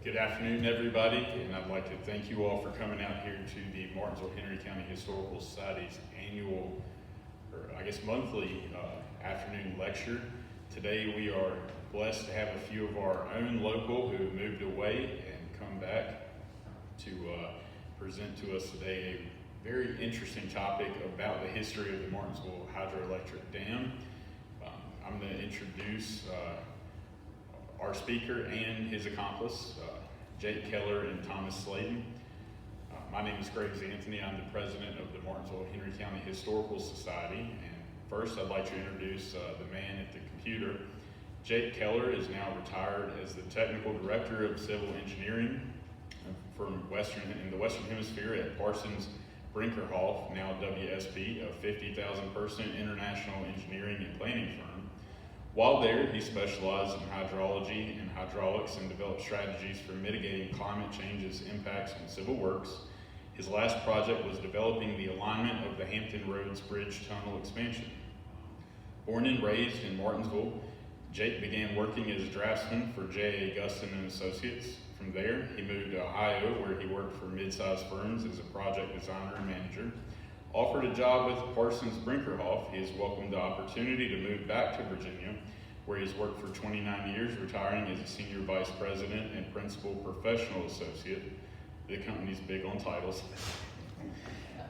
Good afternoon, everybody, and I'd like to thank you all for coming out here to the Martinsville Henry County Historical Society's annual, or I guess monthly, afternoon lecture. Today we are blessed to have a few of our own local who moved away and come back to present to us today a very interesting topic about the history of the Martinsville Hydroelectric Dam. I'm going to introduce our speaker and his accomplice, Jake Keller and Thomas Slaydon. My name is Greg Anthony. I'm the president of the Martinsville Henry County Historical Society. And first, I'd like to introduce the man at the computer. Jake Keller is now retired as the technical director of civil engineering in the Western Hemisphere at Parsons Brinkerhoff, now WSP, a 50,000 person international engineering and planning firm. While there, he specialized in hydrology and hydraulics and developed strategies for mitigating climate change's impacts on civil works. His last project was developing the alignment of the Hampton Roads Bridge Tunnel expansion. Born and raised in Martinsville, Jake began working as a draftsman for J.A. Gustin and Associates. From there, he moved to Ohio, where he worked for mid-sized firms as a project designer and manager. Offered a job with Parsons Brinkerhoff, he has welcomed the opportunity to move back to Virginia, where he's worked for 29 years, retiring as a senior vice president and principal professional associate. The company's big on titles.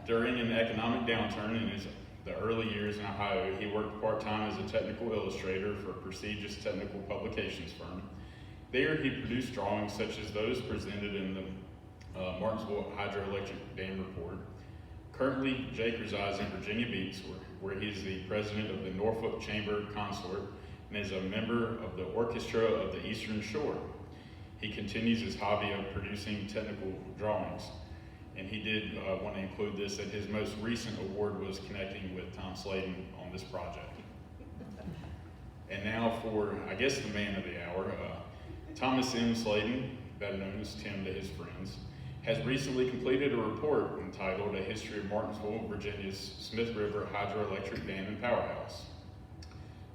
During an economic downturn in the early years in Ohio, he worked part-time as a technical illustrator for a prestigious technical publications firm. There, he produced drawings such as those presented in the Martinsville Hydroelectric Dam Report. Currently, Jake resides in Virginia Beach, where he is the president of the Norfolk Chamber Consort and is a member of the Orchestra of the Eastern Shore. He continues his hobby of producing technical drawings, and he did want to include this, that his most recent award was connecting with Tom Slaydon on this project. And now for, I guess, the man of the hour, Thomas M Slaydon, better known as Tim to his friends, has recently completed a report entitled A History of Martinsville, Virginia's Smith River Hydroelectric Dam and Powerhouse.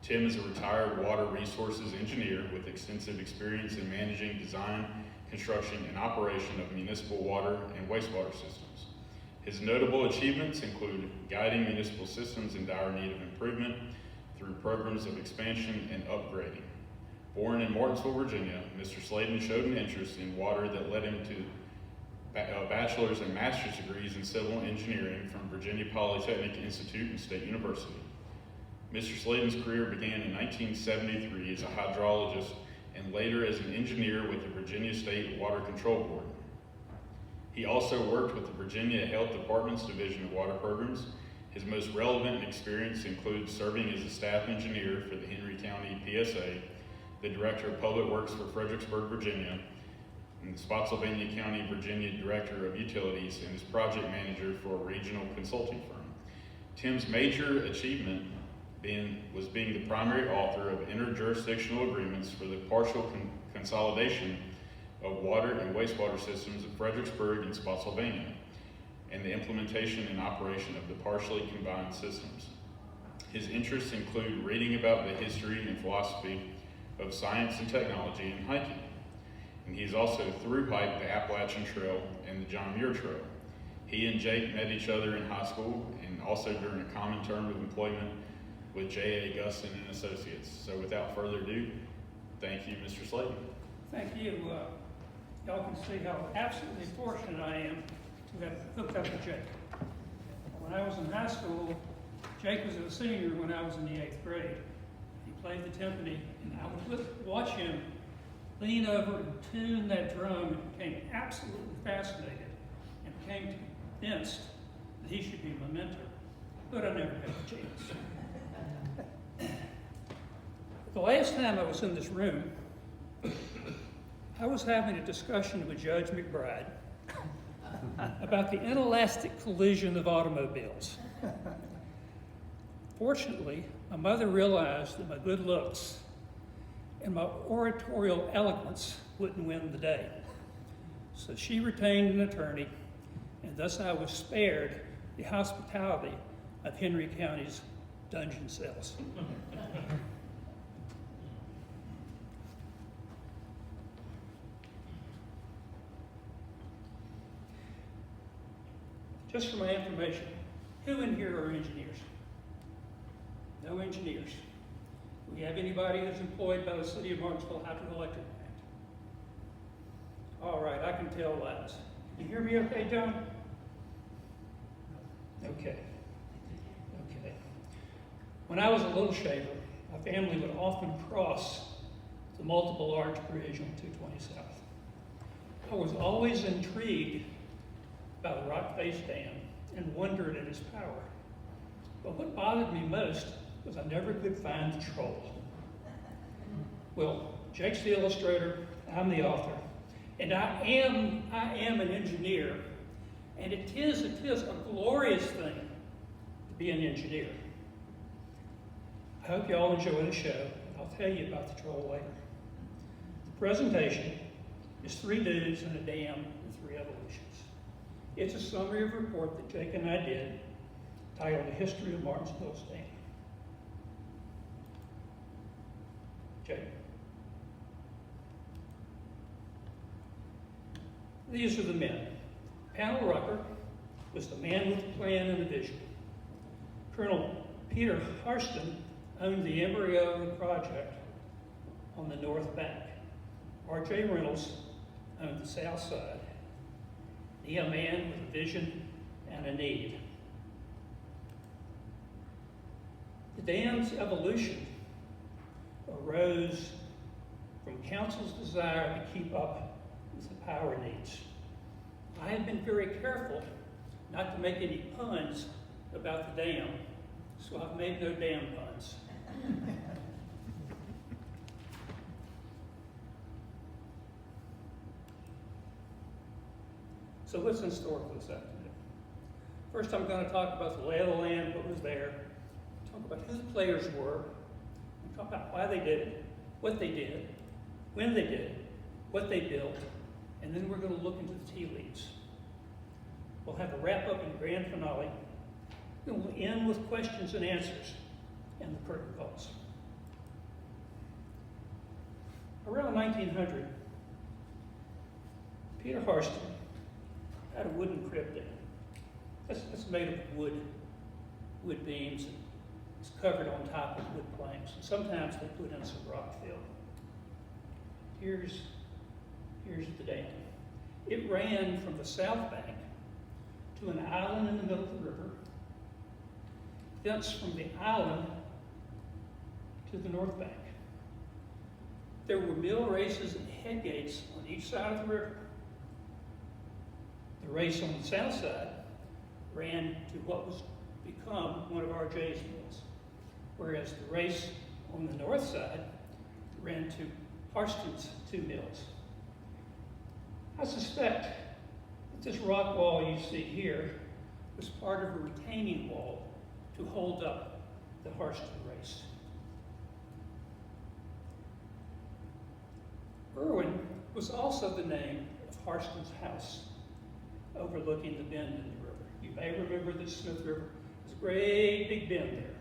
Tim is a retired water resources engineer with extensive experience in managing design, construction, and operation of municipal water and wastewater systems. His notable achievements include guiding municipal systems in dire need of improvement through programs of expansion and upgrading. Born in Martinsville, Virginia, Mr. Slaydon showed an interest in water that led him to bachelor's and master's degrees in civil engineering from Virginia Polytechnic Institute and State University. Mr. Slaydon's career began in 1973 as a hydrologist and later as an engineer with the Virginia State Water Control Board. He also worked with the Virginia Health Department's Division of Water Programs. His most relevant experience includes serving as a staff engineer for the Henry County PSA, the Director of Public Works for Fredericksburg, Virginia, and the Spotsylvania County, Virginia Director of Utilities, and is project manager for a regional consulting firm. Tim's major achievement was being the primary author of interjurisdictional agreements for the partial consolidation of water and wastewater systems of Fredericksburg and Spotsylvania, and the implementation and operation of the partially combined systems. His interests include reading about the history and philosophy of science and technology and hiking. And he's also thru-hiked the Appalachian Trail and the John Muir Trail. He and Jake met each other in high school and also during a common term of employment with J.A. Gustin and Associates. So without further ado, thank you, Mr. Slaydon. Thank you. Y'all can see how absolutely fortunate I am to have hooked up with Jake. When I was in high school, Jake was a senior when I was in the 8th grade. He played the timpani, and I would watch him lean over and tune that drum and became absolutely fascinated and became convinced that he should be my mentor, but I never had a chance. The last time I was in this room, I was having a discussion with Judge McBride about the inelastic collision of automobiles. Fortunately, my mother realized that my good looks and my oratorial eloquence wouldn't win the day. So she retained an attorney, and thus I was spared the hospitality of Henry County's dungeon cells. just for my information, who in here are engineers? No engineers. Do we have anybody that's employed by the City of Martinsville Hydroelectric Plant? All right, I can tell lies. You hear me okay, John? Okay. Okay. When I was a little shaver, my family would often cross the multiple arch bridge on 220 South. I was always intrigued by the rock face dam and wondered at its power. But what bothered me most was I never could find the troll. Well, Jake's the illustrator, I'm the author, and I am an engineer, and it is a glorious thing to be an engineer. I hope you all enjoy the show. I'll tell you about the troll later. The presentation is 3 dudes and a dam and 3 evolutions. It's a summary of a report that Jake and I did titled The History of Martinsville's Dam. Jake. These are the men. Panel Rucker was the man with the plan and the vision. Colonel Peter Harston owned the embryo of the project on the north bank. R.J. Reynolds owned the south side. He a man with a vision and a need. The dam's evolution arose from council's desire to keep up with the power needs. I have been very careful not to make any puns about the dam, so I've made no damn puns. So what's in store for this afternoon? First, I'm going to talk about the lay of the land, what was there, talk about who the players were, and talk about why they did it, what they did, when they did it, what they built, and then we're going to look into the tea leaves. We'll have a wrap-up and grand finale, and we'll end with questions and answers and the curtain calls. Around 1900, Peter Harston had a wooden crib there. It's made of wood beams, and it's covered on top with wood planks. And sometimes they put in some rock fill. Here's the dam. It ran from the south bank to an island in the middle of the river, thence from the island to the north bank. There were mill races and head gates on each side of the river. The race on the south side ran to what was become one of R.J.'s mills, whereas the race on the north side ran to Harston's 2 mills. I suspect that this rock wall you see here was part of a retaining wall to hold up the Harston race. Irwin was also the name of Harston's house, overlooking the bend in the river. You may remember the Smith River. There's a great big bend there.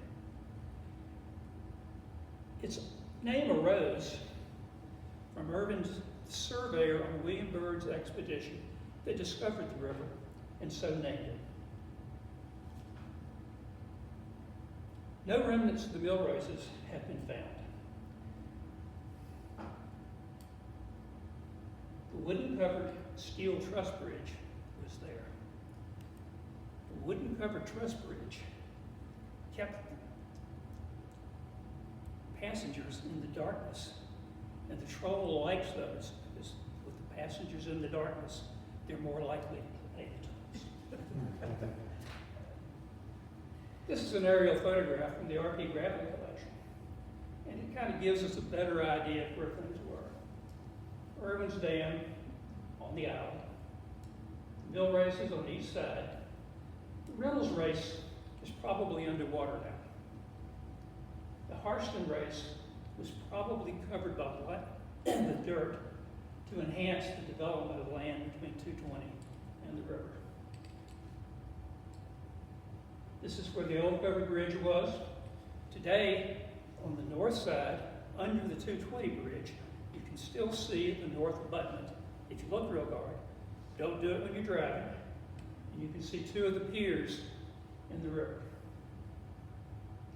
Its name arose from Irvin's surveyor on William Byrd's expedition that discovered the river and so named it. No remnants of the mill races have been found. The wooden covered steel truss bridge was there. The wooden covered truss bridge kept passengers in the darkness, and the troll likes those because with the passengers in the darkness, they're more likely to pay the tolls. This is an aerial photograph from the RP Gravity collection, and it kind of gives us a better idea of where things were. Irvin's Dam on the island, the mill races on each side. The Reynolds race is probably underwater now. The Harston race was probably covered by the dirt to enhance the development of land between 220 and the river. This is where the old covered bridge was. Today, on the north side, under the 220 bridge, you can still see the north abutment. If you look real hard, don't do it when you're driving. And you can see two of the piers in the river.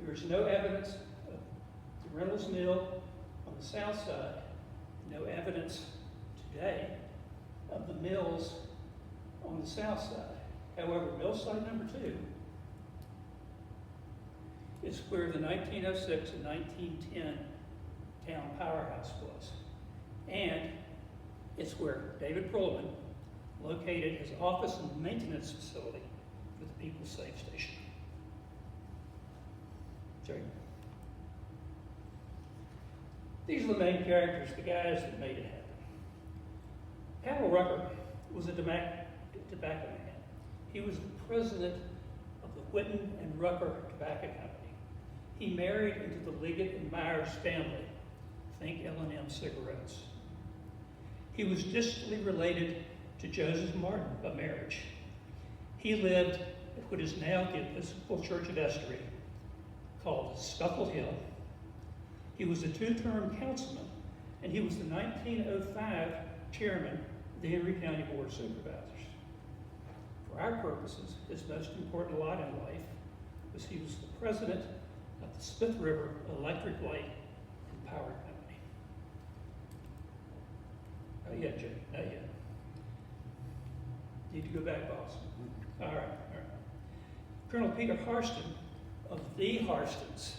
There is no evidence of the Reynolds Mill on the south side, no evidence today of the mills on the south side. However, mill site number 2 is where the 1906 and 1910 town powerhouse was. And it's where David Perlman located his office and maintenance facility for the People's Safe Station. Sorry. These are the main characters, the guys that made it happen. Hal Rucker was a tobacco man. He was the president of the Whitten and Rucker Tobacco Company. He married into the Liggett and Myers family. Think L&M cigarettes. He was distantly related to Joseph Martin by marriage. He lived at what is now the Episcopal Church of Estuary, called Scuffle Hill. He was a 2-term councilman, and he was the 1905 chairman of the Henry County Board of Supervisors. For our purposes, his most important lot in life was he was the president of the Smith River Electric Light and Power Company. Not yet, Jay, not yet. Need to go back, boss. All right. Colonel Peter Harston of the Harstons,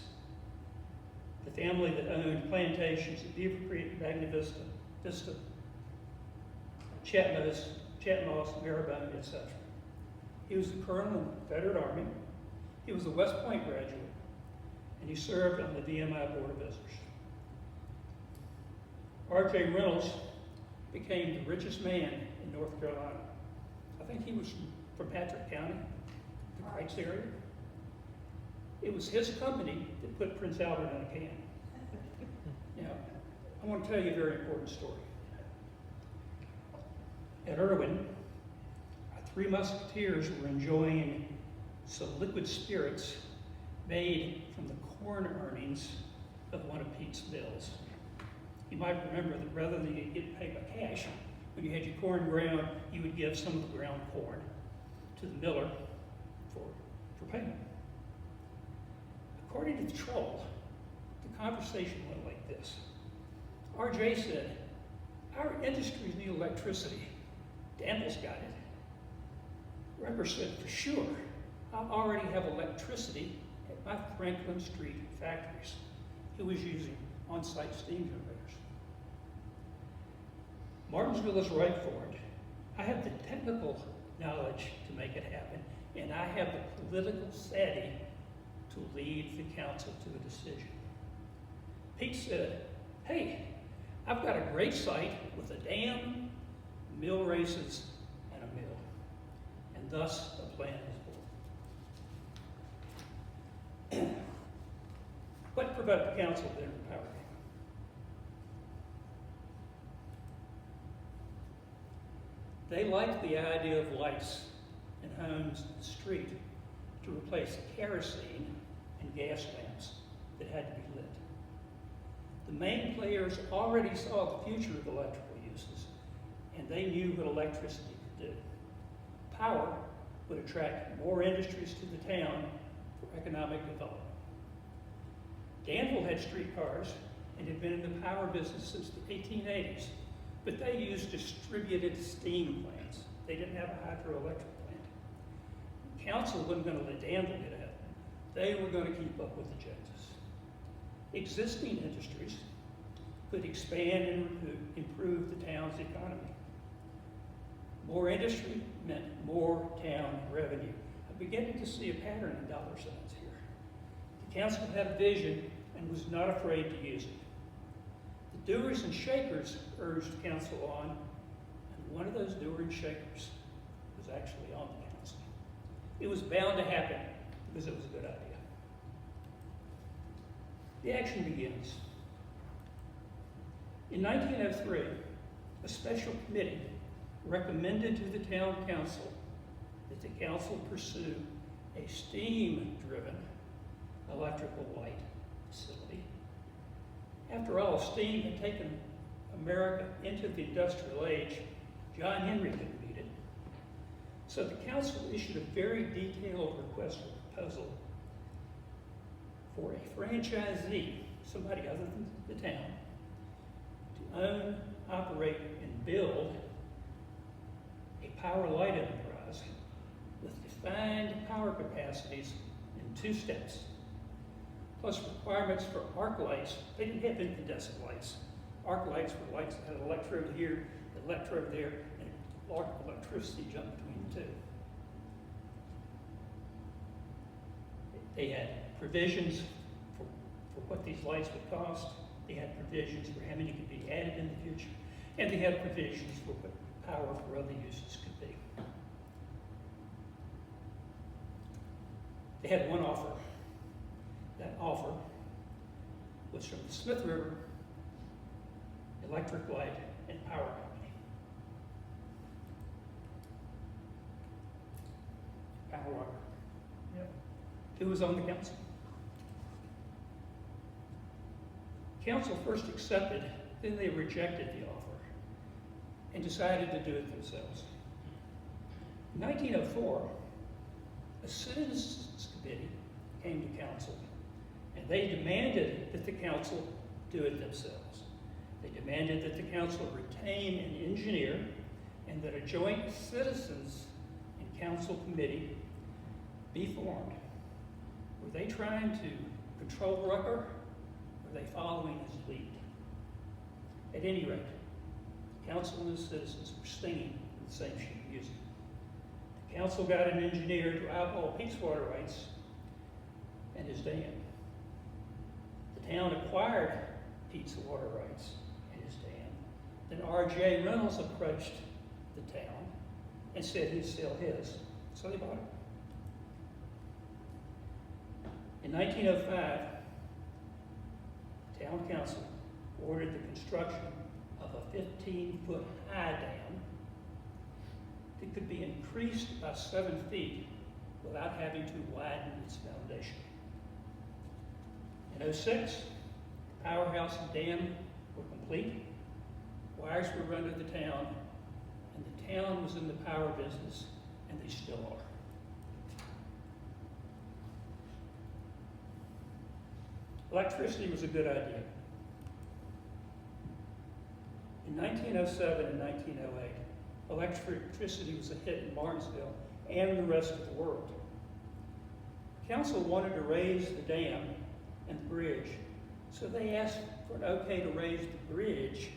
the family that owned plantations at Beaver Creek, Magna Vista, Chatmoss, Maribone, etc. He was the colonel in the Confederate Army. He was a West Point graduate, and he served on the VMI Board of Visitors. R.J. Reynolds became the richest man in North Carolina. I think he was from Patrick County, the Kreitz area. It was his company that put Prince Albert in a can. Now, I want to tell you a very important story. At Irwin, our 3 musketeers were enjoying some liquid spirits made from the corn earnings of one of Pete's mills. You might remember that rather than you get paid by cash, when you had your corn ground, you would give some of the ground corn to the miller for payment. According to the troll, the conversation went like this. R.J. said, "Our industries need electricity. Danville's got it." Rucker said, "For sure. I already have electricity at my Franklin Street factories." He was using on-site steam generators. Martinsville is right for it. I have the technical knowledge to make it happen, and I have the political savvy to lead the council to a decision. Pete said, "Hey, I've got a great site with a dam, mill races, and a mill." And thus, a plan is born. What prevented the council then from power? They liked the idea of lights in homes in the street to replace kerosene and gas lamps that had to be lit. The main players already saw the future of electrical uses, and they knew what electricity could do. Power would attract more industries to the town for economic development. Danville had streetcars and had been in the power business since the 1880s, but they used distributed steam plants. They didn't have a hydroelectric plant. The council wasn't going to let Danville get ahead. They were going to keep up with the Joneses. Existing industries could expand and improve the town's economy. More industry meant more town revenue. I'm beginning to see a pattern in dollar signs here. The council had a vision and was not afraid to use it. The doers and shakers urged the council on, and one of those doers and shakers was actually on the council. It was bound to happen because it was a good idea. The action begins. In 1903, a special committee recommended to the town council that the council pursue a steam-driven electrical light facility. After all, steam had taken America into the industrial age. John Henry couldn't beat it. So the council issued a very detailed request for proposal for a franchisee, somebody other than the town, to own, operate, and build a power light enterprise with defined power capacities in 2 steps, plus requirements for arc lights. They didn't have incandescent lights. Arc lights were lights that had an electrode here, an electrode there, and electricity jumped between the 2. They had provisions for what these lights would cost. They had provisions for how many could be added in the future. And they had provisions for what power for other uses could be. They had one offer. That offer was from the Smith River Electric Light and Power Company. Power. Yep. Who was on the council? Council first accepted, then they rejected the offer and decided to do it themselves. In 1904, a citizens committee came to council, and they demanded that the council do it themselves. They demanded that the council retain an engineer and that a joint citizens and council committee be formed. Were they trying to control Rucker? Were they following his lead? At any rate, the council and the citizens were singing the same sheet of music. The council got an engineer to eyeball Pete's water rights and his dam. The town acquired Pete's water rights and his dam. Then R.J. Reynolds approached the town and said he'd sell his. So they bought it. In 1905, town council ordered the construction of a 15-foot high dam that could be increased by 7 feet without having to widen its foundation. In 2006, the Powerhouse and dam were complete, wires were run to the town, and the town was in the power business, and they still are. Electricity was a good idea. In 1907 and 1908, electricity was a hit in Martinsville and the rest of the world. Council wanted to raise the dam and the bridge, so they asked for an okay to raise the bridge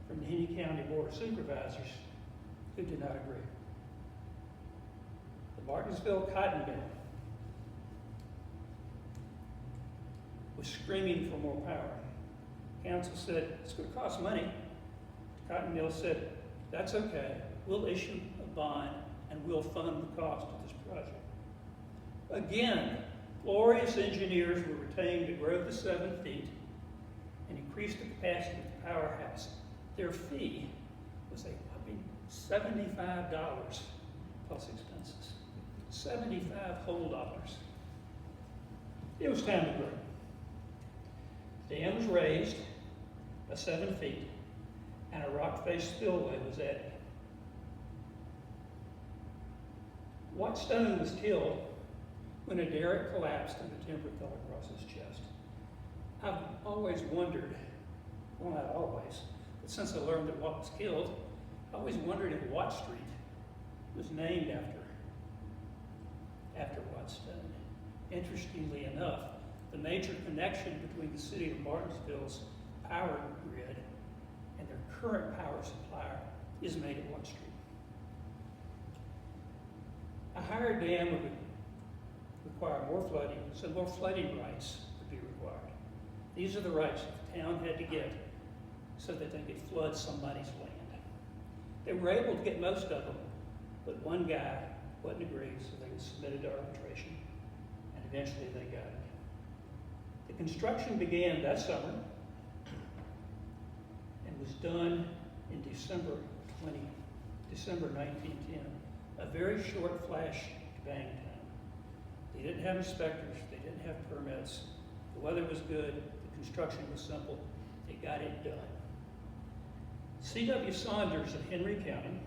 from the Henry County Board of Supervisors, who did not agree. The Martinsville cotton mill was screaming for more power. Council said, it's going to cost money. The cotton mill said, that's okay. We'll issue a bond and we'll fund the cost of this project. Again, glorious engineers were retained to grow the 7 feet and increase the capacity of the powerhouse. Their fee was a whopping $75 plus expenses. 75 whole dollars. It was time to grow. The dam was raised by 7 feet, and a rock-faced spillway was added. Watt Stone was killed when a derrick collapsed and the timber fell across his chest. I've always wondered, well, not always, but since I learned that Watt was killed, I always wondered if Watt Street was named after Watt Stone. Interestingly enough, the major connection between the city of Martinsville's power grid and their current power supplier is made at Watt Street. A higher dam would require more flooding, so more flooding rights would be required. These are the rights that the town had to get so that they could flood somebody's land. They were able to get most of them, but one guy wouldn't agree, so they submitted to arbitration, and eventually they got it. The construction began that summer and was done in December 1910, a very short flash bang time. They didn't have inspectors, they didn't have permits, the weather was good, the construction was simple, they got it done. C.W. Saunders of Henry County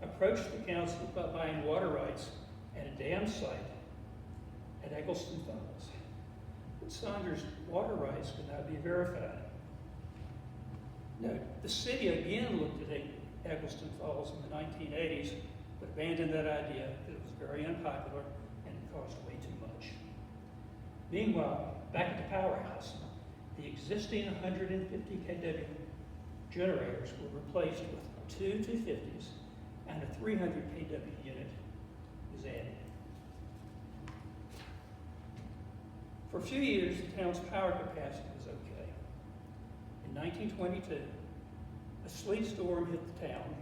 approached the council about buying water rights at a dam site at Eggleston Falls. But Saunders' water rights could not be verified. Now, the city again looked at Eggleston Falls in the 1980s, but abandoned that idea that it was very unpopular and it cost way too much. Meanwhile, back at the Powerhouse, the existing 150 kW generators were replaced with two 250s and a 300 kW unit was added. For a few years, the town's power capacity was okay. In 1922, a sleet storm hit the town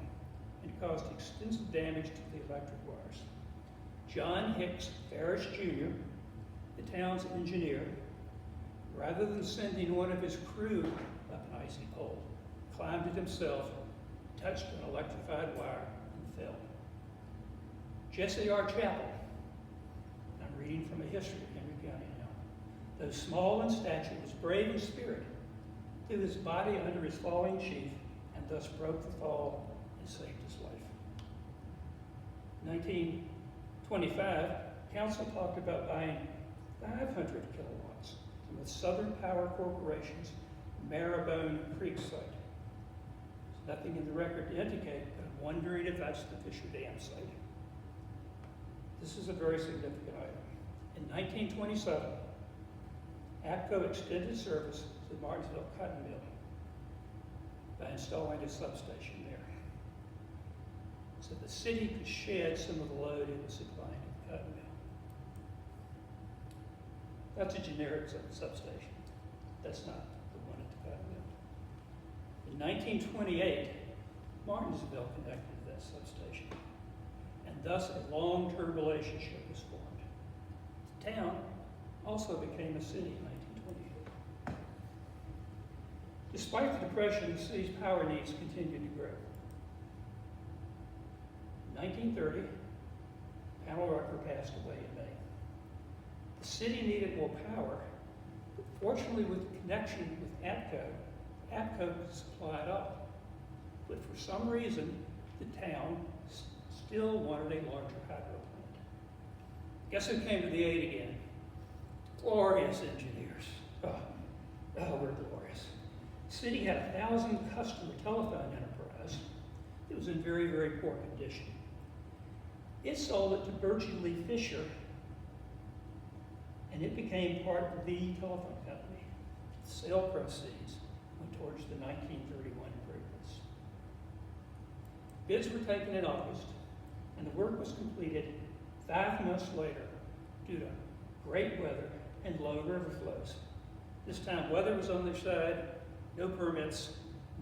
and caused extensive damage to the electric wires. John Hicks Ferris Jr., the town's engineer, rather than sending one of his crew up an icy pole, climbed it himself, touched an electrified wire, and fell. Jesse R. Chapel, I'm reading from a history of Henry County now, though small in stature, was brave in spirit, threw his body under his falling chief, and thus broke the fall and saved his life. In 1925, council talked about buying 500 kilowatts from the Southern Power Corporation's Marrowbone Creek site. There's nothing in the record to indicate, but I'm wondering if that's the Fisher Dam site. This is a very significant item. In 1927, APCO extended service to the Martinsville cotton mill by installing a substation there. So the city could shed some of the load it was supplying to the cotton mill. That's a generic substation. That's not the one at the cotton mill. In 1928, Martinsville connected to that substation, and thus a long-term relationship was formed. The town also became a city in 1928. Despite the Depression, the city's power needs continued to grow. In 1930, Pamela Rucker passed away in May. The city needed more power, but fortunately with the connection with APCO could supply it up. But for some reason, the town still wanted a larger hydro plant. Guess who came to the aid again? Glorious engineers. Oh, we're glorious. The city had a 1,000-customer telephone enterprise. It was in very, very poor condition. It sold it to Birchie Lee Fisher, and it became part of the telephone company. The sale proceeds went towards the 1931 improvements. Bids were taken in August, and the work was completed 5 months later due to great weather and low river flows. This time, weather was on their side, no permits,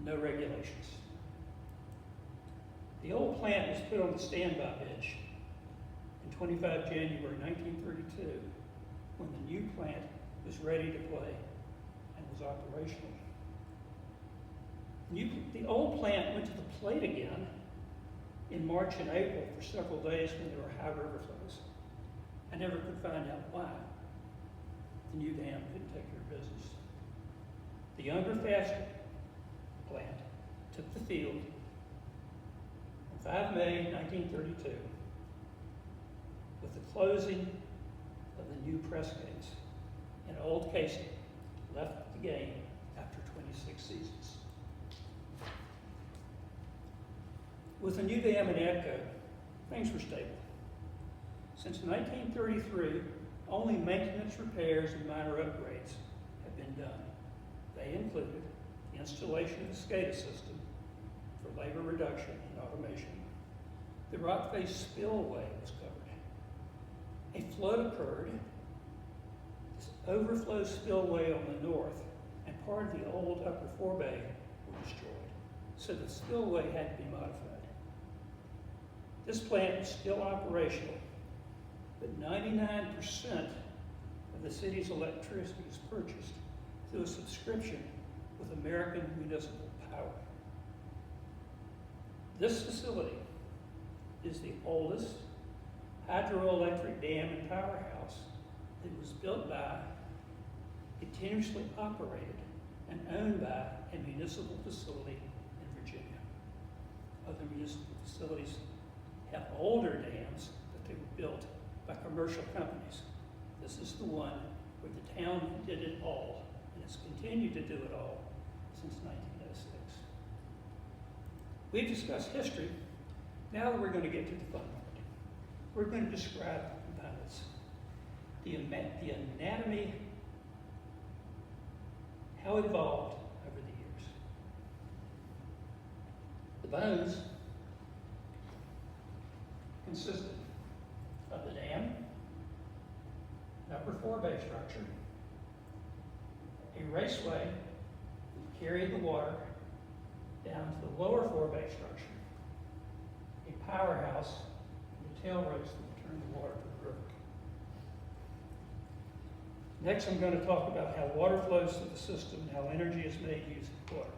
no regulations. The old plant was put on the standby bench in 25 January 1932, when the new plant was ready to play and was operational. The old plant went to the plate again in March and April for several days when there were high river flows. I never could find out why. The new dam couldn't take care of business. The younger, faster plant took the field on 5 May 1932 with the closing of the new press gates, and Old Casey left the game after 26 seasons. With the new dam in APCO, things were stable. Since 1933, only maintenance, repairs, and minor upgrades have been done. They included the installation of a SCADA system for labor reduction and automation. The rock face spillway was covered. A flood occurred. This overflow spillway on the north and part of the old upper forebay were destroyed, so the spillway had to be modified. This plant is still operational, but 99% of the city's electricity is purchased through a subscription with American Municipal Power. This facility is the oldest hydroelectric dam and powerhouse that was built by, continuously operated, and owned by a municipal facility in Virginia. Other municipal facilities have older dams, but they were built by commercial companies. This is the one where the town did it all, and has continued to do it all since 1906. We've discussed history. Now we're going to get to the fun part. We're going to describe the components, the anatomy, how it evolved over the years. The bones consisted of the dam, an upper forebay structure, a raceway that carried the water down to the lower forebay structure, a powerhouse, and the tail ropes that would turn the water to the river. Next, I'm going to talk about how water flows through the system and how energy is made using water.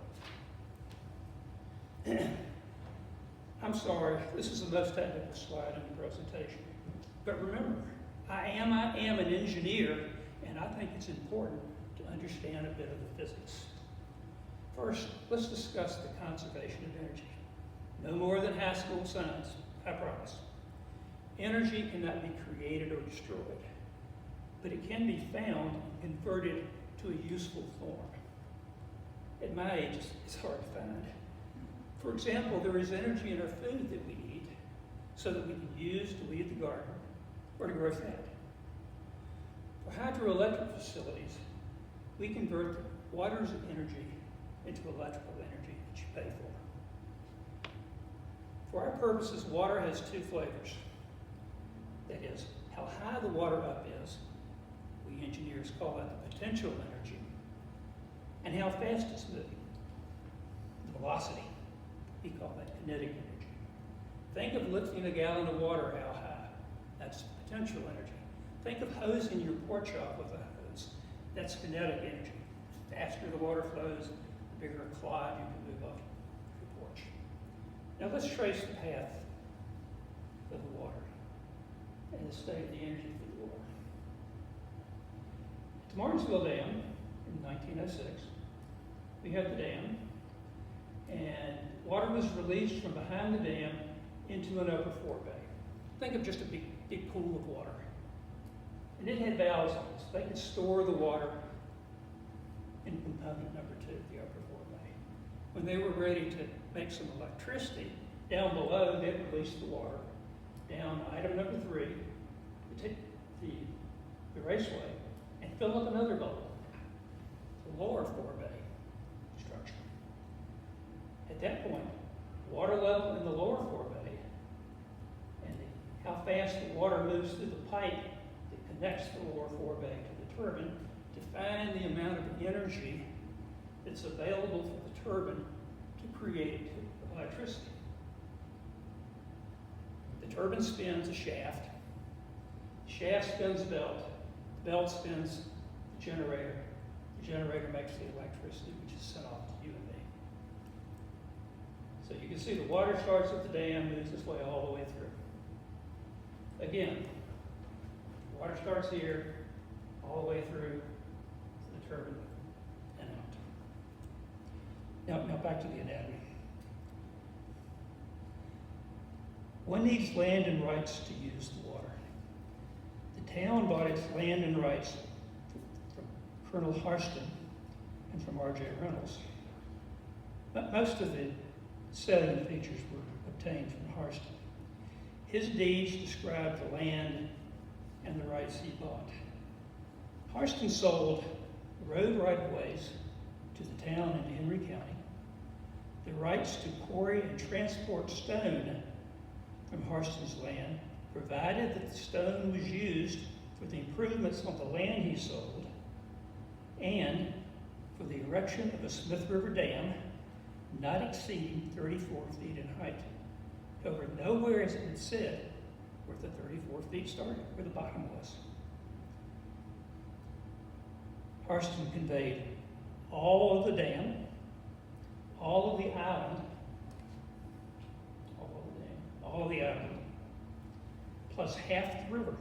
I'm sorry, this is the most technical slide in the presentation. But remember, I am an engineer, and I think it's important to understand a bit of the physics. First, let's discuss the conservation of energy. No more than high school science, I promise. Energy cannot be created or destroyed, but it can be found and converted to a useful form. At my age, it's hard to find. For example, there is energy in our food that we need so that we can use to weed the garden or to grow fat. For hydroelectric facilities, we convert the water's energy into electrical energy that you pay for. For our purposes, water has two flavors. That is, how high the water up is, we engineers call that the potential energy, and how fast it's moving, the velocity. We call that kinetic energy. Think of lifting a gallon of water how high. That's potential energy. Think of hosing your porch off with a hose. That's kinetic energy. The faster the water flows, the bigger a clod you can move off your porch. Now let's trace the path of the water and the state of the energy for the water. At the Martinsville Dam in 1906, we had the dam, and water was released from behind the dam into an upper forebay. Think of just a big pool of water. And it had valves on it, so they could store the water in component number 2, the upper forebay. When they were ready to make some electricity, down below, they'd release the water. Down item number 3, take the raceway, and fill up another bowl, the lower forebay structure. At that point, water level in the lower forebay and how fast the water moves through the pipe that connects the lower forebay to the turbine define the amount of energy that's available for the turbine to create electricity. The turbine spins a shaft, the shaft spins a belt, the belt spins the generator makes the electricity which is sent off to you and me. So you can see the water starts at the dam, moves its way all the way through. Again, water starts here, all the way through to the turbine and out. Now back to the anatomy. One needs land and rights to use the water. The town bought its land and rights from Colonel Harston and from R.J. Reynolds. But most of the setting features were obtained from Harston. His deeds describe the land and the rights he bought. Harston sold road right-of-ways to the town in Henry County, the rights to quarry and transport stone from Harston's land, provided that the stone was used for the improvements on the land he sold, and for the erection of a Smith River Dam not exceeding 34 feet in height. However, nowhere is it said where the 34 feet started, where the bottom was. Harston conveyed all of the dam, all of the island, plus half the river.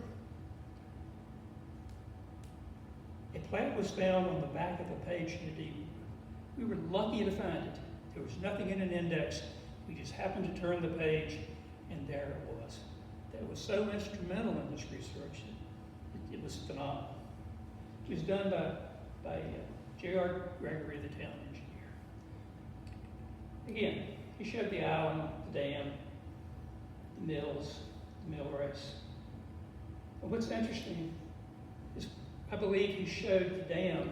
A plat was found on the back of a page in the deed. We were lucky to find it. There was nothing in an index. We just happened to turn the page, And there it was. That was so instrumental in this research. It was phenomenal. It was done by J.R. Gregory, the town engineer. Again, he showed the island, the dam, the mills, the mill race. And what's interesting is I believe he showed the dam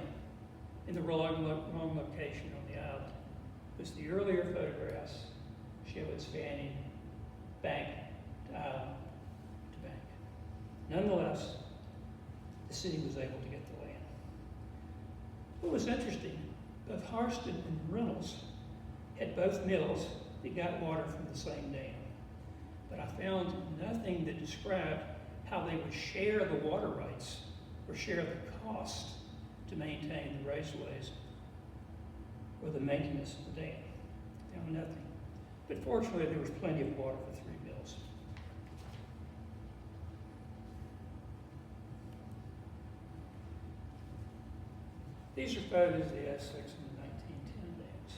in the wrong location on the island. Because the earlier photographs show it spanning bank to island to bank. Nonetheless, the city was able to get the land. What was interesting, both Harston and Reynolds had both mills that got water from the same dam. But I found nothing that described how they would share the water rights or share the cost to maintain the raceways or the maintenance of the dam. Found nothing. But fortunately, there was plenty of water for 3 mills. These are photos of the S6 and the 1910 dams.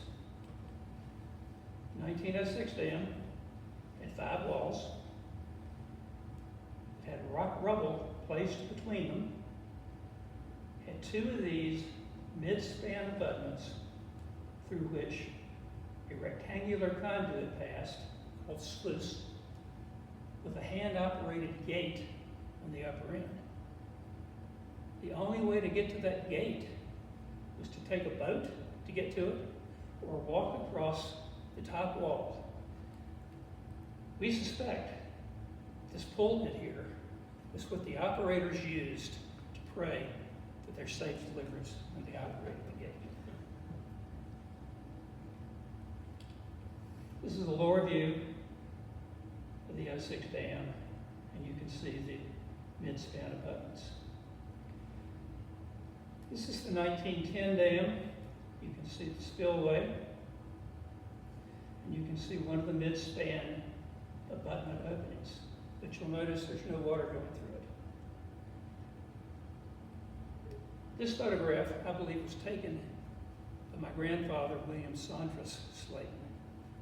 1906 dam had 5 walls. It had rock rubble placed between them. Had 2 of these mid-span abutments through which a rectangular conduit passed called sluice with a hand-operated gate on the upper end. The only way to get to that gate was to take a boat to get to it or walk across the top wall. We suspect this pulpit here is what the operators used to pray that their safe deliverance when they operated the gate. This is the lower view of the 06 dam, and you can see the mid-span abutments. This is the 1910 dam. You can see the spillway, and you can see one of the mid-span abutment openings. But you'll notice there's no water going through it. This photograph, I believe, was taken by my grandfather, William Saunders Slaydon.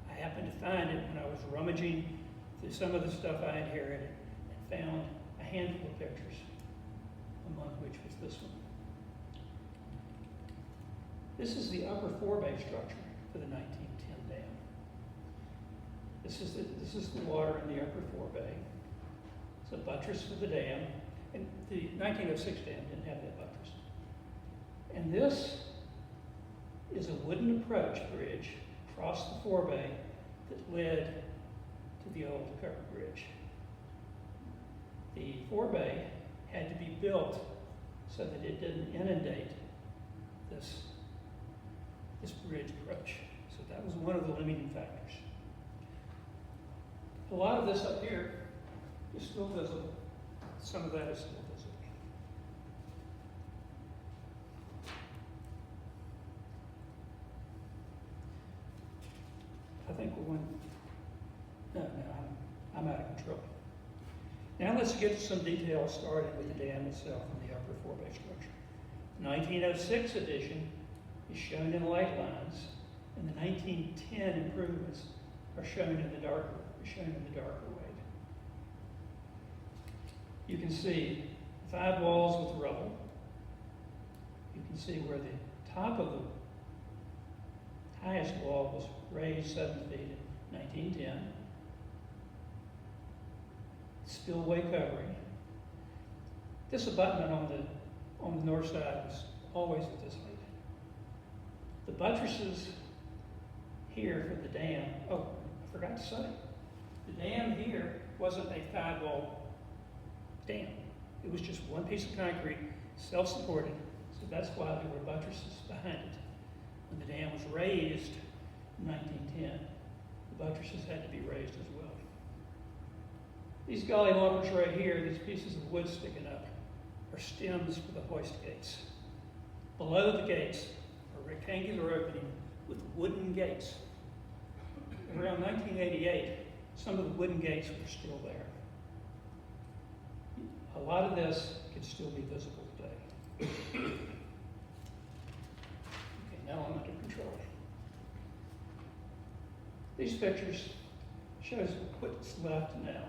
I happened to find it when I was rummaging through some of the stuff I inherited and found a handful of pictures, among which was this one. This is the upper forebay structure for the 1910 dam. This is the water in the upper forebay. It's a buttress for the dam, and the 1906 dam didn't have that buttress. And this is a wooden approach bridge across the forebay that led to the old covered bridge. The forebay had to be built so that it didn't inundate this bridge approach. So that was one of the limiting factors. A lot of this up here is still visible. Some of that is still visible. I think we're going, no, I'm out of control. Now let's get some details starting with the dam itself and the upper forebay structure. The 1906 edition is shown in light lines, and the 1910 improvements are shown in the darker weight. You can see 5 walls with rubble. You can see where the top of the highest wall was raised 7 feet in 1910. Spillway covering. This abutment on the north side was always at this height. The buttresses here for the dam, oh, I forgot to say, the dam here wasn't a 5-wall dam. It was just one piece of concrete, self-supported, so that's why there were buttresses behind it. When the dam was raised in 1910, the buttresses had to be raised as well. These gollyloggers right here, these pieces of wood sticking up, are stems for the hoist gates. Below the gates, a rectangular opening with wooden gates. Around 1988, some of the wooden gates were still there. A lot of this can still be visible today. Okay, now I'm under control. These pictures shows what's left now.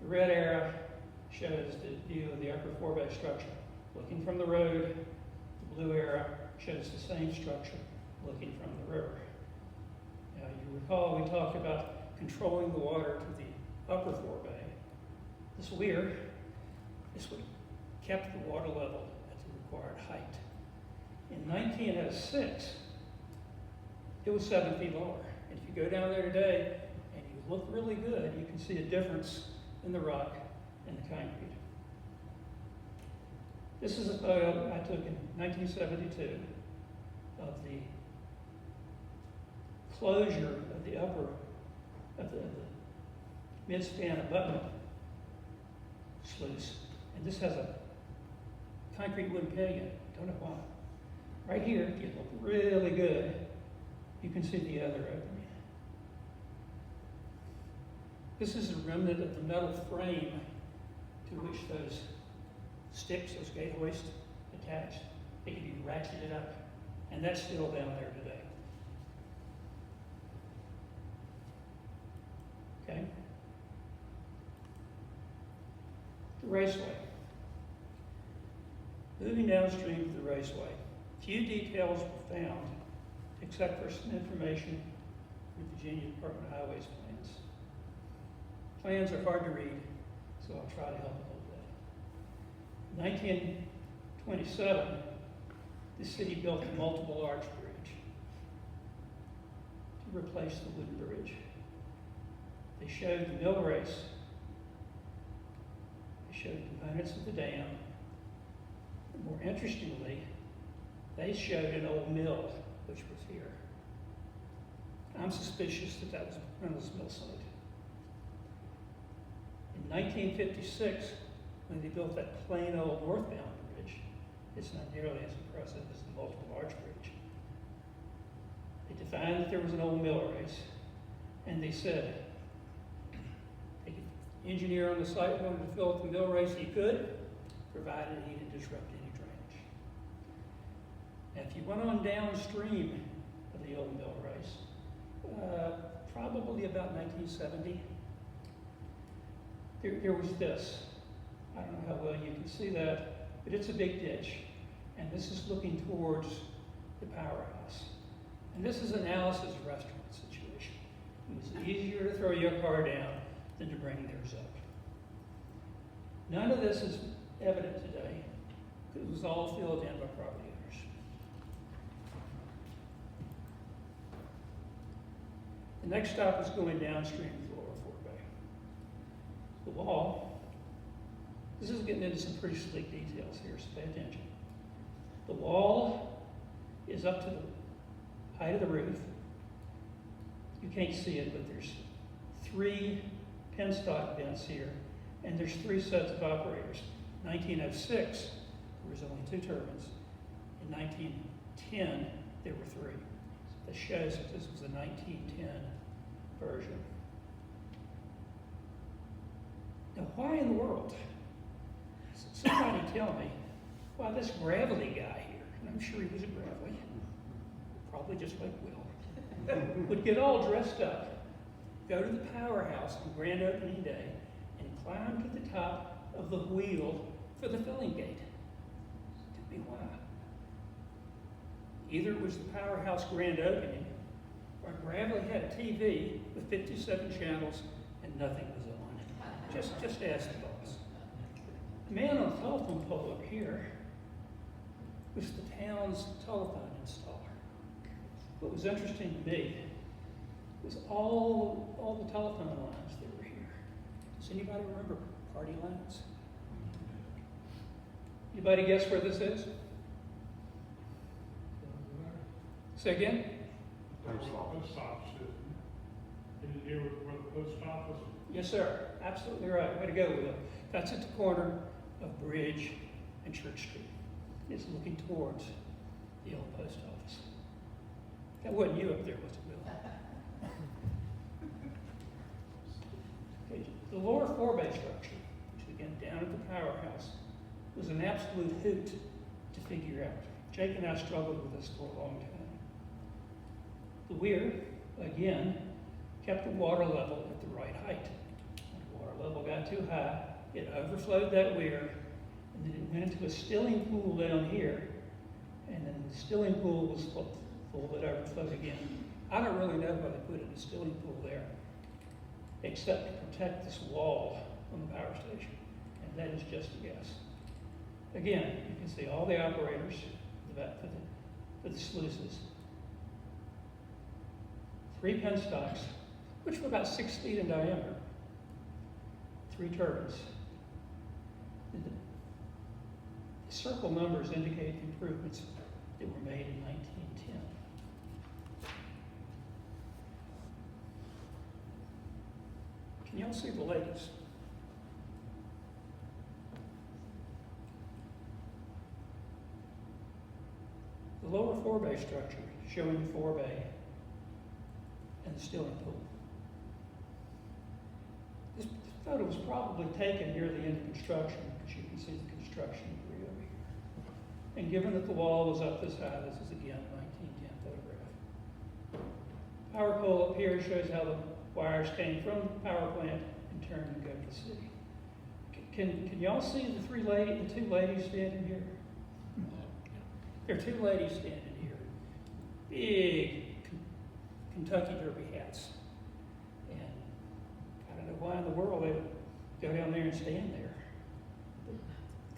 The red arrow shows the view of the upper forebay structure looking from the road. The blue arrow shows the same structure looking from the river. Now you recall we talked about controlling the water to the upper forebay. This weir is what kept the water level at the required height. In 1906, it was 7 feet lower. And if you go down there today and you look really good, you can see a difference in the rock and the concrete. This is a photo I took in 1972 of the closure of the upper, of the mid-span abutment sluice. And this has a concrete wooden peg in it. Don't know why. Right here, if you look really good, you can see the other opening. This is a remnant of the metal frame to which those sticks, those gate hoists, attached. They can be ratcheted up, and that's still down there today. Okay? The raceway. Moving downstream of the raceway, few details were found except for some information from the Virginia Department of Highways plans. Plans are hard to read, so I'll try to help a little bit. In 1927, the city built a multiple arch bridge to replace the wooden bridge. They showed the mill race. They showed components of the dam. And more interestingly, they showed an old mill, which was here. I'm suspicious that that was Reynolds Mill site. In 1956, when they built that plain old northbound bridge, it's not nearly as impressive as the multiple arch bridge. They defined that there was an old mill race, and they said, the engineer on the site wanted to fill up the mill race he could, provided he didn't disrupt any drainage. Now, if you went on downstream of the old mill race, probably about 1970, there was this. I don't know how well you can see that, but it's a big ditch. And this is looking towards the Powerhouse. And this is an Alice's restaurant situation. It was easier to throw your car down than to bring theirs up. None of this is evident today. It was all filled in by property owners. The next stop is going downstream of the lower Fort Bay. The wall, this is getting into some pretty sleek details here, so pay attention. The wall is up to the height of the roof. You can't see it, but there's 3 penstock vents here, and there's 3 sets of operators. 1906, there was only 2 turbines. In 1910, there were 3. That shows that this was a 1910 version. Now, why in the world? Somebody tell me why this gravelly guy here, and I'm sure he was a gravelly, probably just like Will, would get all dressed up, go to the Powerhouse on grand opening day, and climb to the top of the wheel for the filling gate. Tell me why. Either it was the Powerhouse grand opening, or Gravelly had a TV with 57 channels and nothing was on. Just ask the boss. The man on the telephone pole up here was the town's telephone installer. What was interesting to me was all the telephone lines that were here. Does anybody remember party lines? Anybody guess where this is? Say again? Post office. Is it here where the post office? Yes, sir. Absolutely right. Way to go, Will. That's at the corner of Bridge and Church Street. It's looking towards the old post office. That wasn't you up there, was it, Will? Okay, the lower forebay structure, which again down at the Powerhouse, was an absolute hoot to figure out. Jake and I struggled with this for a long time. The weir, again, kept the water level at the right height. When the water level got too high, it overflowed that weir, and then it went into a stilling pool down here, and then the stilling pool was full, it overflowed again. I don't really know why they put a stilling pool there, except to protect this wall on the power station, and that is just a guess. Again, you can see all the operators for the sluices. 3 penstocks, which were about 6 feet in diameter. 3 turbines. The circle numbers indicate the improvements that were made in 1910. Can y'all see the latest? The lower forebay structure showing the forebay and the stilling pool. This photo was probably taken near the end of construction, because you can see the construction debris over here. And given that the wall was up this high, this is again a 1910 photograph. Power pole up here shows how the wires came from the power plant and turned and go to the city. Can y'all see the 2 ladies standing here? There are 2 ladies standing here. Big Kentucky Derby hats. And I don't know why in the world they would go down there and stand there.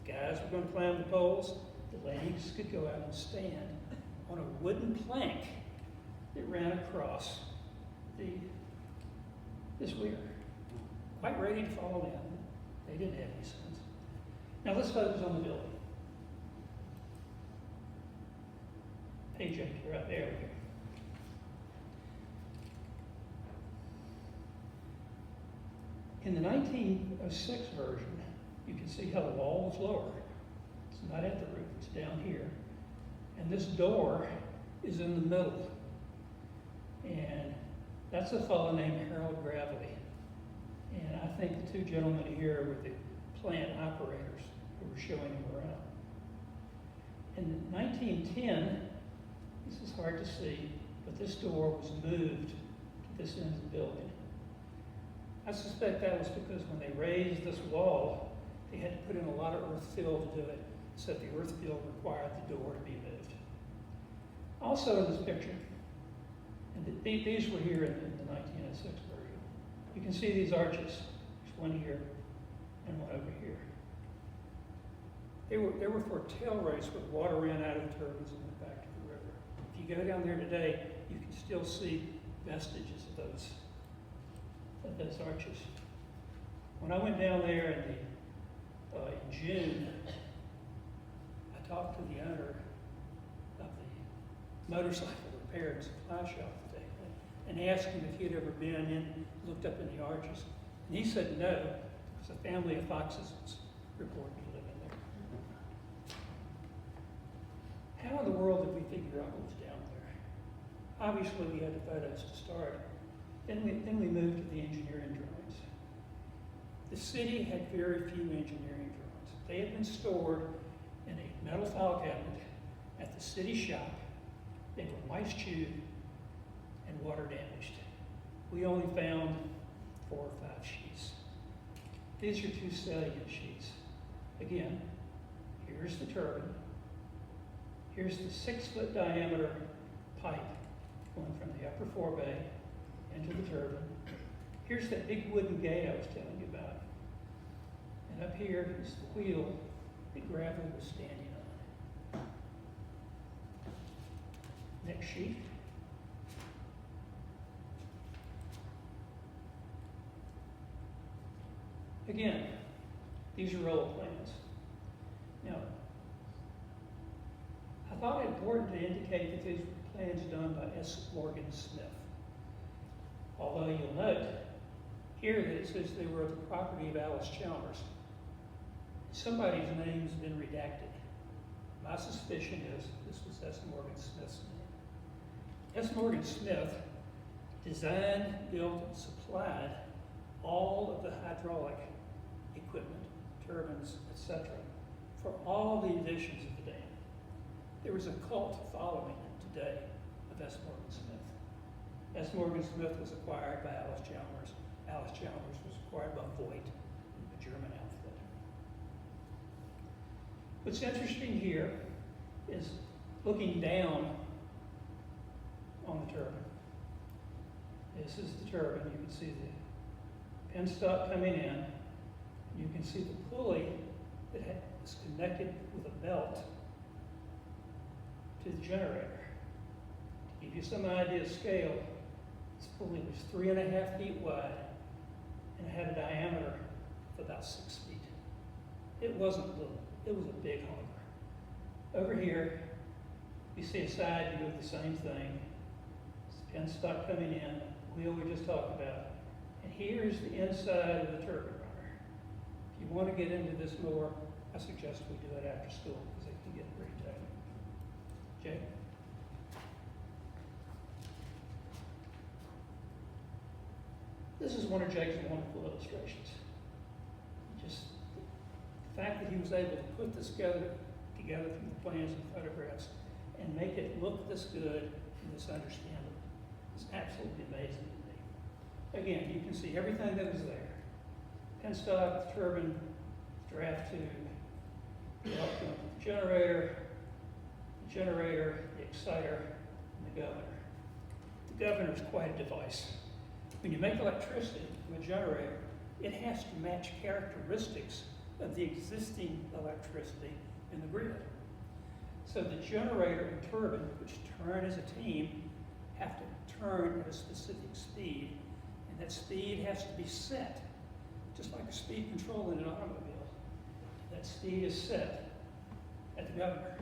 The guys were going to climb the poles. The ladies could go out and stand on a wooden plank that ran across this weir. Quite ready to fall down. They didn't have any sense. Now let's focus on the building. Hey, Jake, you're up there. In the 1906 version, you can see how the wall was lower. It's not at the roof, it's down here. And this door is in the middle. And that's a fellow named Harold Gravely. And I think the 2 gentlemen here were the plant operators who were showing him around. In 1910, this is hard to see, but this door was moved to this end of the building. I suspect that was because when they raised this wall, they had to put in a lot of earth fill to do it, so the earth fill required the door to be moved. Also in this picture, and these were here in the 1906 version, you can see these arches. There's one here and one over here. They were for a tail race where water ran out of the turbines and went back to the river. If you go down there today, you can still see vestiges of those arches. When I went down there in June, I talked to the owner of the motorcycle repair and supply shop today, and asked him if he had ever been in, looked up in the arches. And he said no, because a family of foxes was reported to live in there. How in the world did we figure out what was down there? Obviously, we had the photos to start. Then we moved to the engineering drawings. The city had very few engineering drawings. They had been stored in a metal file cabinet at the city shop. They were mice chewed and water damaged. We only found 4 or 5 sheets. These are 2 salient sheets. Again, here's the turbine. Here's the 6-foot diameter pipe going from the upper forebay into the turbine. Here's that big wooden gate I was telling you about. And up here is the wheel that Gravely was standing on. Next sheet. Again, these are old plans. Now, I thought it important to indicate that these were plans done by S. Morgan Smith. Although you'll note here that it says they were the property of Alice Chalmers. Somebody's name has been redacted. My suspicion is this was S. Morgan Smith's name. S. Morgan Smith designed, built, and supplied all of the hydraulic equipment, turbines, etc., for all the additions of the dam. There was a cult following today of S. Morgan Smith. S. Morgan Smith was acquired by Alice Chalmers. Alice Chalmers was acquired by Voigt, a German outfit. What's interesting here is looking down on the turbine. This is the turbine. You can see the penstock coming in. You can see the pulley that is connected with a belt to the generator. To give you some idea of scale, this pulley was 3.5 feet wide and had a diameter of about 6 feet. It wasn't little, it was a big hopper. Over here, you see a side view of the same thing. Penstock coming in, wheel we just talked about. And here's the inside of the turbine runner. If you want to get into this more, I suggest we do it after school because it can get pretty technical. Jay? This is one of Jake's wonderful illustrations. Just the fact that he was able to put this together from the plans and photographs and make it look this good and this understandable is absolutely amazing to me. Again, you can see everything that was there. Penstock, the turbine, draft tube, the generator, the exciter, and the governor. The governor is quite a device. When you make electricity from a generator, it has to match characteristics of the existing electricity in the grid. So the generator and turbine, which turn as a team, have to turn at a specific speed, and that speed has to be set, just like a speed control in an automobile. That speed is set at the governor.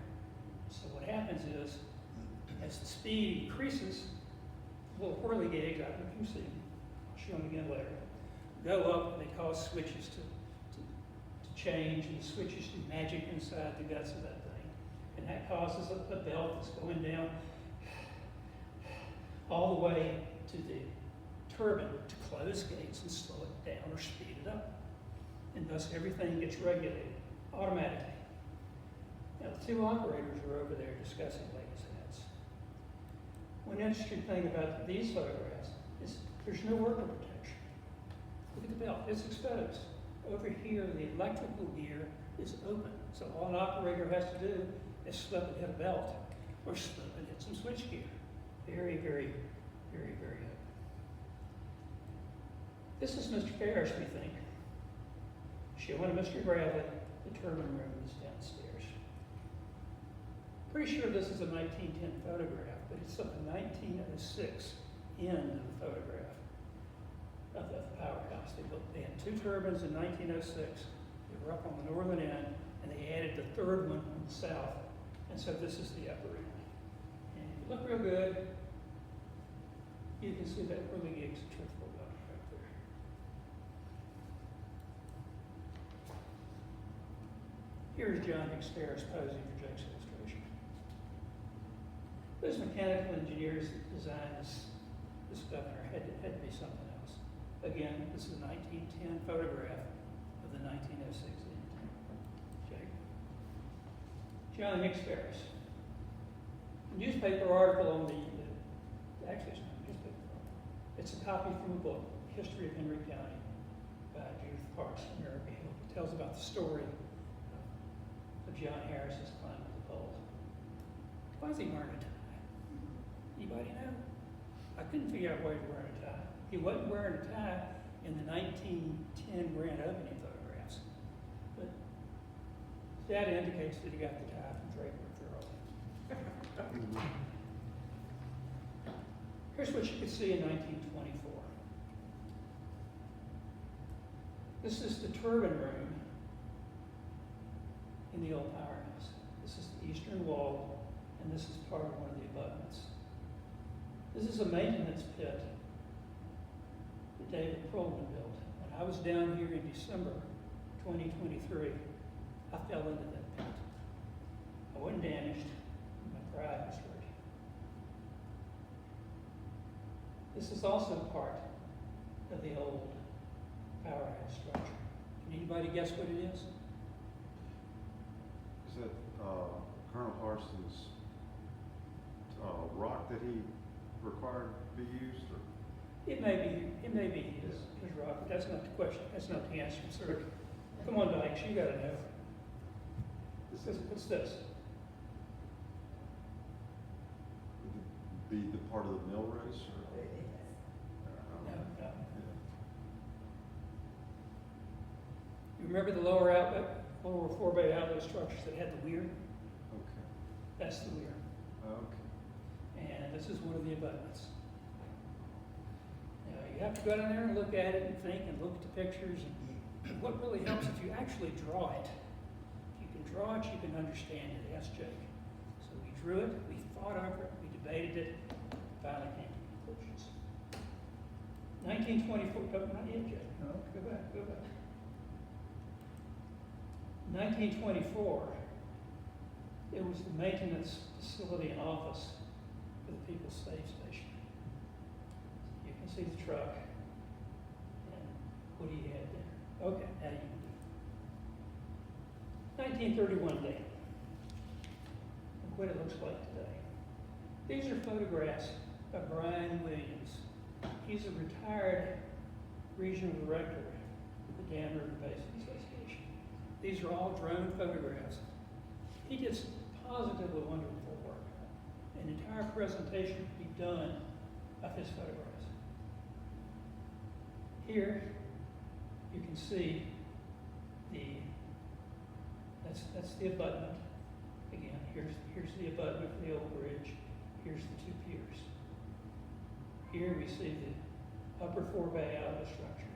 So what happens is, as the speed increases, little whirligigs, I don't know if you see them, I'll show them again later, go up and they cause switches to change, and the switches do magic inside the guts of that thing. And that causes a belt that's going down all the way to the turbine to close gates and slow it down or speed it up. And thus everything gets regulated automatically. Now the two operators are over there discussing ladies' hats. One interesting thing about these photographs is there's no worker protection. Look at the belt, it's exposed. Over here, the electrical gear is open. So all an operator has to do is slip and hit a belt or slip and hit some switch gear. Very, very, very, very open. This is Mr. Ferris, we think. Showing Mr. Bradley, the turbine room is downstairs. Pretty sure this is a 1910 photograph, but it's a 1906 end of the photograph of the Powerhouse. They had 2 turbines in 1906. They were up on the northern end, and they added the 3rd one on the south. And so this is the upper end. And if you look real good, you can see that whirligig's a truthful belt right there. Here's John Hicks Ferris posing for Jake's illustration. Those mechanical engineers that designed this governor had to be something else. Again, this is a 1910 photograph of the 1906 end. Jake? John Hicks Ferris. A newspaper article on actually it's not a newspaper article. It's a copy from a book, History of Henry County, by Judith Parks and America Hill. It tells about the story of John Harris's climb to the pole. Why is he wearing a tie? Anybody know? I couldn't figure out why he was wearing a tie. He wasn't wearing a tie in the 1910 grand opening photographs, but that indicates that he got the tie from Draper Farrell. Here's what you could see in 1924. This is the turbine room in the old powerhouse. This is the eastern wall, and this is part of one of the abutments. This is a maintenance pit that David Perlman built. When I was down here in December 2023, I fell into that pit. I wasn't damaged, my pride was hurt. This is also part of the old powerhouse structure. Can anybody guess what it is? Is that Colonel Parsons' rock that he required to be used, or? It may be his rock, but that's not the question, that's not the answer, sir. Come on, Dykes, you gotta know. What's this? Would it be the part of the mill race, or? No, no. Yeah. You remember the lower four bay outlet structures that had the weir? Okay, That's the weir. okay. And this is one of the abutments. Now, you have to go down there and look at it and think and look at the pictures. And what really helps if you actually draw it. If you can draw it, you can understand it. Ask Jake. So we drew it, we fought over it, we debated it, finally came to conclusions. 1924, not yet, Jake. No, go back. 1924, it was the maintenance facility and office for the People's Save Station. You can see the truck and what he had there. Okay, now you can do it. 1931 dam. Look what it looks like today. These are photographs of Brian Williams. He's a retired regional director of the Dam River Basin Association. These are all drone photographs. He did some positively wonderful work. An entire presentation could be done of his photographs. Here, you can see that's the abutment. Again, here's the abutment for the old bridge. Here's the two piers. Here we see the upper four bay outlet structure,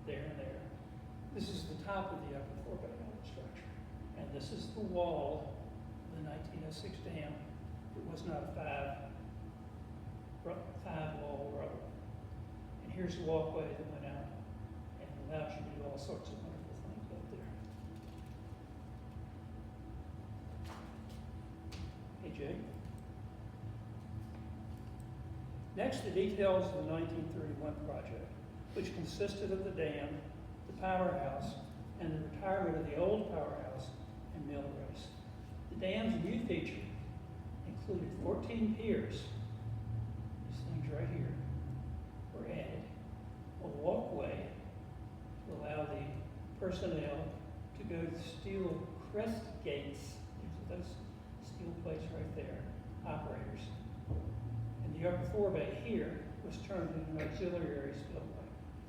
there and there. This is the top of the upper four bay outlet structure. And this is the wall of the 1906 dam. It was not a five wall road. And here's the walkway that went out and allows you to do all sorts of wonderful things up there. Hey, Jake. Next, the details of the 1931 project, which consisted of the dam, the powerhouse, and the retirement of the old powerhouse and mill race. The dam's new feature included 14 piers, these things right here, were added, a walkway to allow the personnel to go to the steel crest gates, these are those steel plates right there, operators. And the upper four bay here was turned into an auxiliary spillway.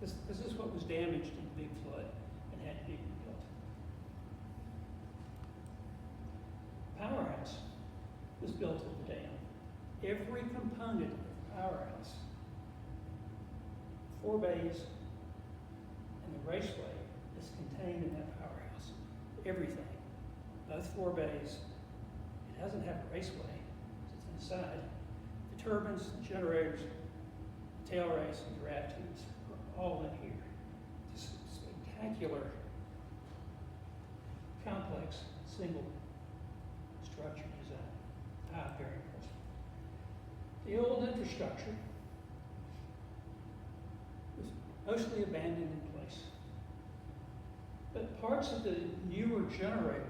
This is what was damaged in the big flood and had to be rebuilt. Powerhouse was built at the dam. Every component of the powerhouse, four bays and the raceway, is contained in that powerhouse. Everything. Both four bays. It doesn't have a raceway, it's inside. The turbines, the generators, the tail race, and draft tubes are all in here. It's a spectacular, complex, single structure design. Very impressive. The old infrastructure was mostly abandoned in place. But parts of the newer generator,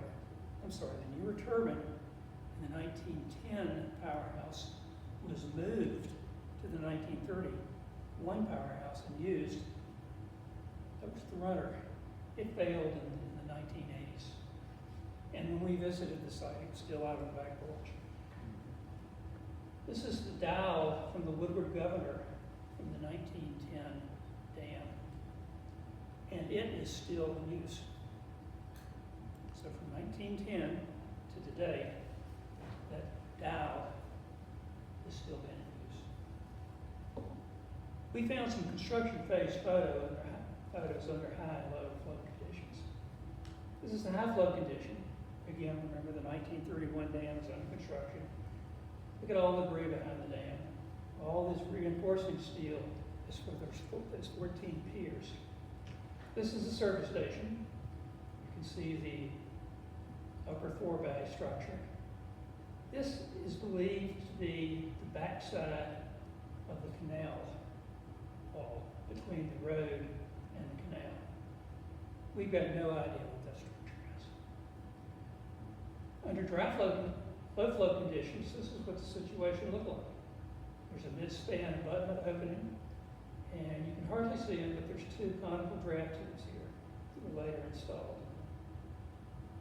the newer turbine in the 1910 powerhouse was moved to the 1931 powerhouse and used. That was the runner. It failed in the 1980s. And when we visited the site, it was still out on the back porch. This is the dial from the Woodward Governor from the 1910 dam. And it is still in use. So from 1910 to today, that dial is still being used. We found some construction phase photos under high and low flow conditions. This is the high flow condition. Again, remember the 1931 dam is under construction. Look at all the debris behind the dam. All this reinforcing steel is for those 14 piers. This is the service station. You can see the upper four bay structure. This is believed to be the backside of the canal wall between the road and the canal. We've got no idea what that structure is. Under dry low flow conditions, this is what the situation looked like. There's a mid-span abutment opening, and you can hardly see them, but there's two conical draft tubes here that were later installed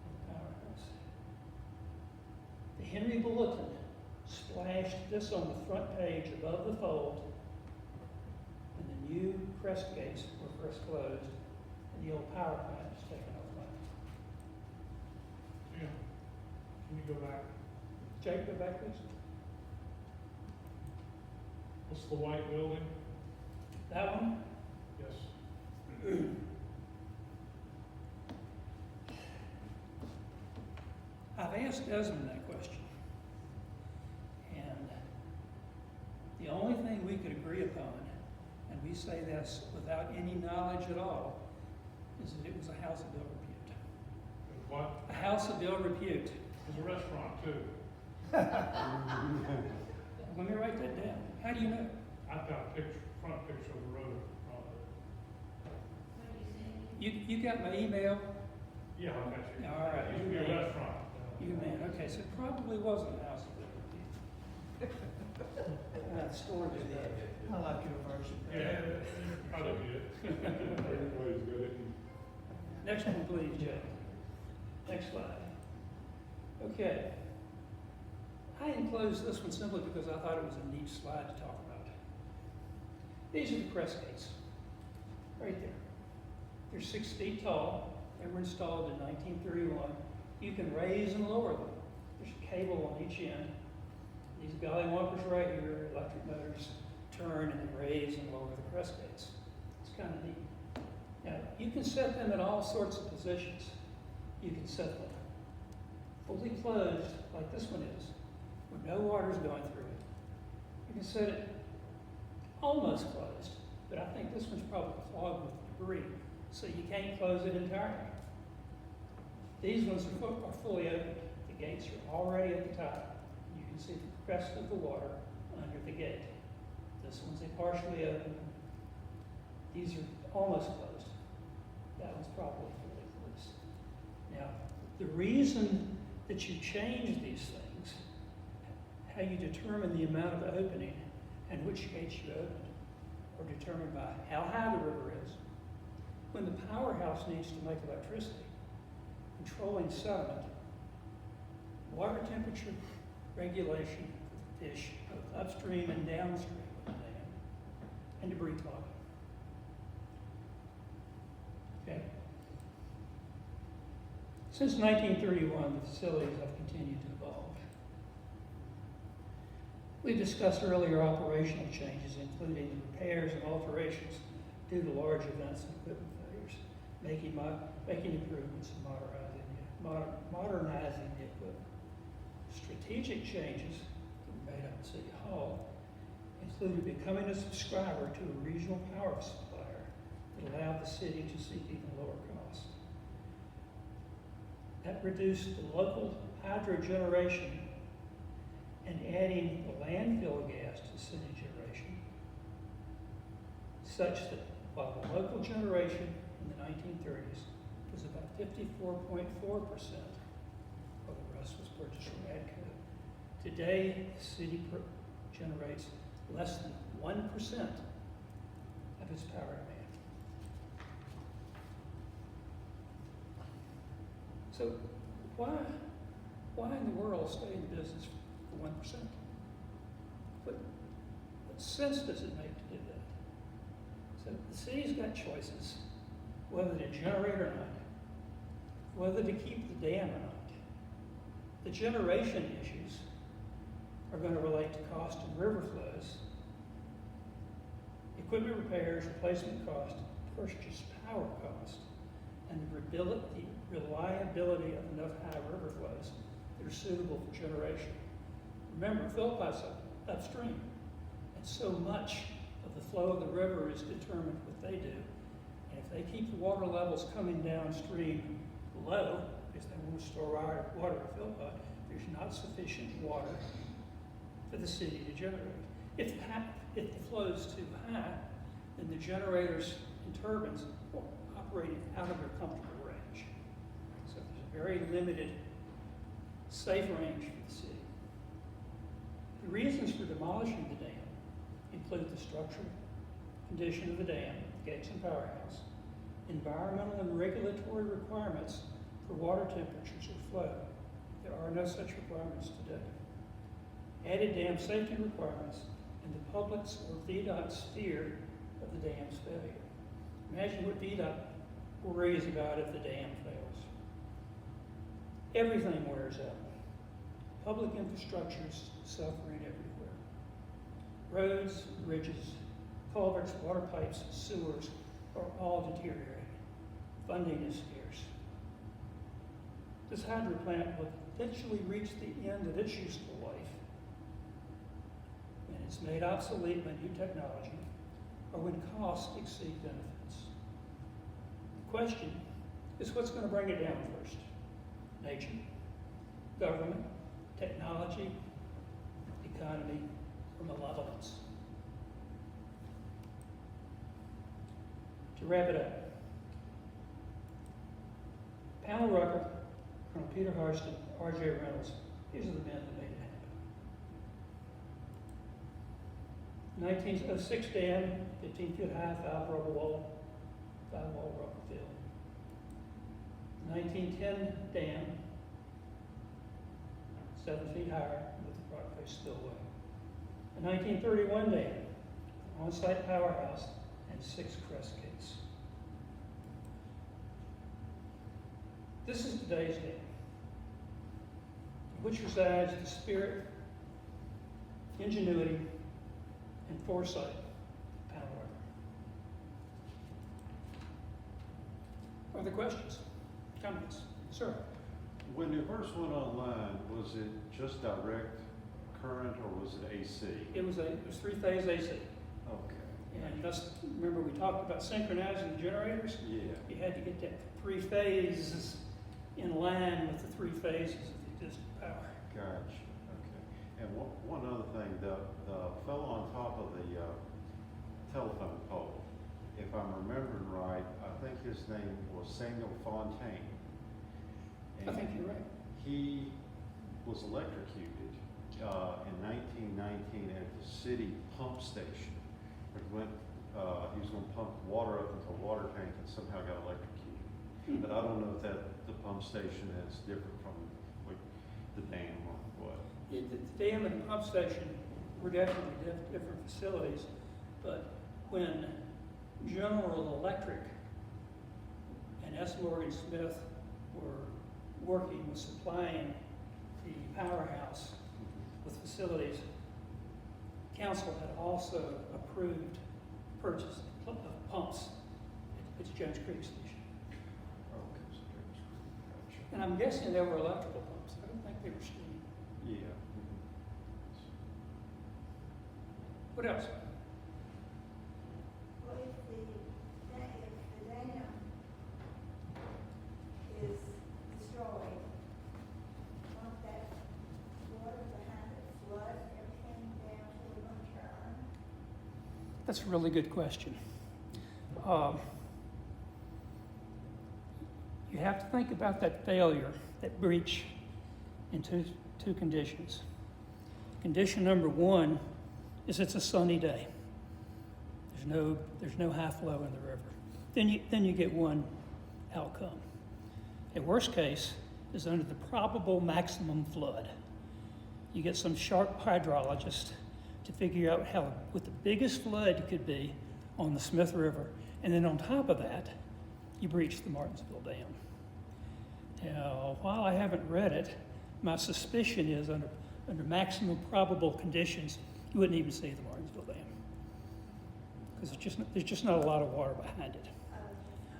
in the powerhouse. The Henry Bulletin splashed this on the front page above the fold, and the new crest gates were first closed, and the old power plant was taken offline. Jim, can you go back? Jake, go back, please. What's the white building? That one? Yes. I've asked Desmond that question. And the only thing we could agree upon, and we say this without any knowledge at all, is that it was a house of ill repute. What? A house of ill repute. There's a restaurant too. Let me write that down. How do you know? I've got a picture, front picture of the road. You got my email? Yeah, I got you. All right. It used to be a restaurant. You man, okay, so it probably wasn't a house of ill repute. Storage is dead. I like your version. Yeah, probably did. Everybody's good at it. Next one, please, Jay. Next slide. Okay. I enclosed this one simply because I thought it was a neat slide to talk about. These are the crest gates, right there. They're 6 feet tall. They were installed in 1931. You can raise and lower them. There's a cable on each end. These gollywompers right here, electric motors, turn and then raise and lower the crest gates. It's kind of neat. Now, you can set them in all sorts of positions. You can set them fully closed, like this one is, where no water's going through it. You can set it almost closed, but I think this one's probably clogged with debris, so you can't close it entirely. These ones are fully open. The gates are already at the top. You can see the crest of the water under the gate. This one's partially open. These are almost closed. That one's probably fully closed. Now, the reason that you change these things, how you determine the amount of opening and which gates you open, are determined by how high the river is, when the powerhouse needs to make electricity, controlling sediment, water temperature regulation for fish, both upstream and downstream of the dam, and debris clogging. Okay. Since 1931, the facilities have continued to evolve. We discussed earlier operational changes, including the repairs and alterations due to large events and equipment failures, making improvements and modernizing the equipment. Strategic changes that were made up at City Hall included becoming a subscriber to a regional power supplier that allowed the city to seek even lower costs. That reduced the local hydro generation and adding the landfill gas to city generation, such that while the local generation in the 1930s was about 54.4%, while the rest was purchased from ADCO, today the city generates less than 1% of its power demand. So why in the world stay in business for 1%? What sense does it make to do that? So the city's got choices, whether to generate or not, whether to keep the dam or not. The generation issues are going to relate to cost and river flows, equipment repairs, replacement cost, purchase power cost, and the reliability of enough high river flows that are suitable for generation. Remember, Philippi's upstream, and so much of the flow of the river is determined what they do. And if they keep the water levels coming downstream low, because they want to store water at Philippi, there's not sufficient water for the city to generate. If the flow is too high, then the generators and turbines will operate out of their comfortable range. So there's a very limited safe range for the city. The reasons for demolishing the dam include the structure, condition of the dam, gates and powerhouse, environmental and regulatory requirements for water temperatures or flow. There are no such requirements today. Added dam safety requirements and the public's or VDOT's fear of the dam's failure. Imagine what VDOT worries about if the dam fails. Everything wears out. Public infrastructure's suffering everywhere. Roads, bridges, culverts, water pipes, sewers are all deteriorating. Funding is scarce. This hydro plant will eventually reach the end of its useful life, when it's made obsolete by new technology or when costs exceed benefits. The question is, what's going to bring it down first? Nature, government, technology, economy, or malevolence? To wrap it up, Panel Rucker, Colonel Peter Harston, R.J. Reynolds, these are the men that made it happen. 1906 dam, 15-foot high, 5-wall rubber field. 1910 dam, 7 feet higher with the rock face spillway. The 1931 dam, on-site powerhouse and 6 crest gates. This is today's dam, in which resides the spirit, ingenuity, and foresight of Panel Rucker. Other questions? Comments? Sir? When it first went online, was it just direct current or was it AC? It was 3-phase AC. Okay. And just remember we talked about synchronizing the generators? Yeah. You had to get that 3 phases in line with the 3 phases of the existing power. Gotcha. Okay. And one other thing, the fellow on top of the telephone pole, if I'm remembering right, I think his name was Samuel Fontaine. I think you're right. He was electrocuted in 1919 at the city pump station. He was going to pump water up into a water tank and somehow got electrocuted. But I don't know if the pump station is different from the dam or what. The dam and the pump station were definitely different facilities, but when General Electric and S. Morgan Smith were working with supplying the powerhouse with facilities, council had also approved purchase of pumps at the Jones Creek station. Okay, so gotcha. And I'm guessing they were electrical pumps. I don't think they were steam. Yeah. What else? Well, if the dam is destroyed, won't that water behind it flood everything down to the turn? That's a really good question. You have to think about that failure, that breach, in two conditions. Condition number 1 is it's a sunny day. There's no high flow in the river. Then you get one outcome. A worst case is under the probable maximum flood. You get some sharp hydrologist to figure out what the biggest flood could be on the Smith River, and then on top of that, you breach the Martinsville Dam. Now, while I haven't read it, my suspicion is under maximum probable conditions, you wouldn't even see the Martinsville Dam, because there's just not a lot of water behind it.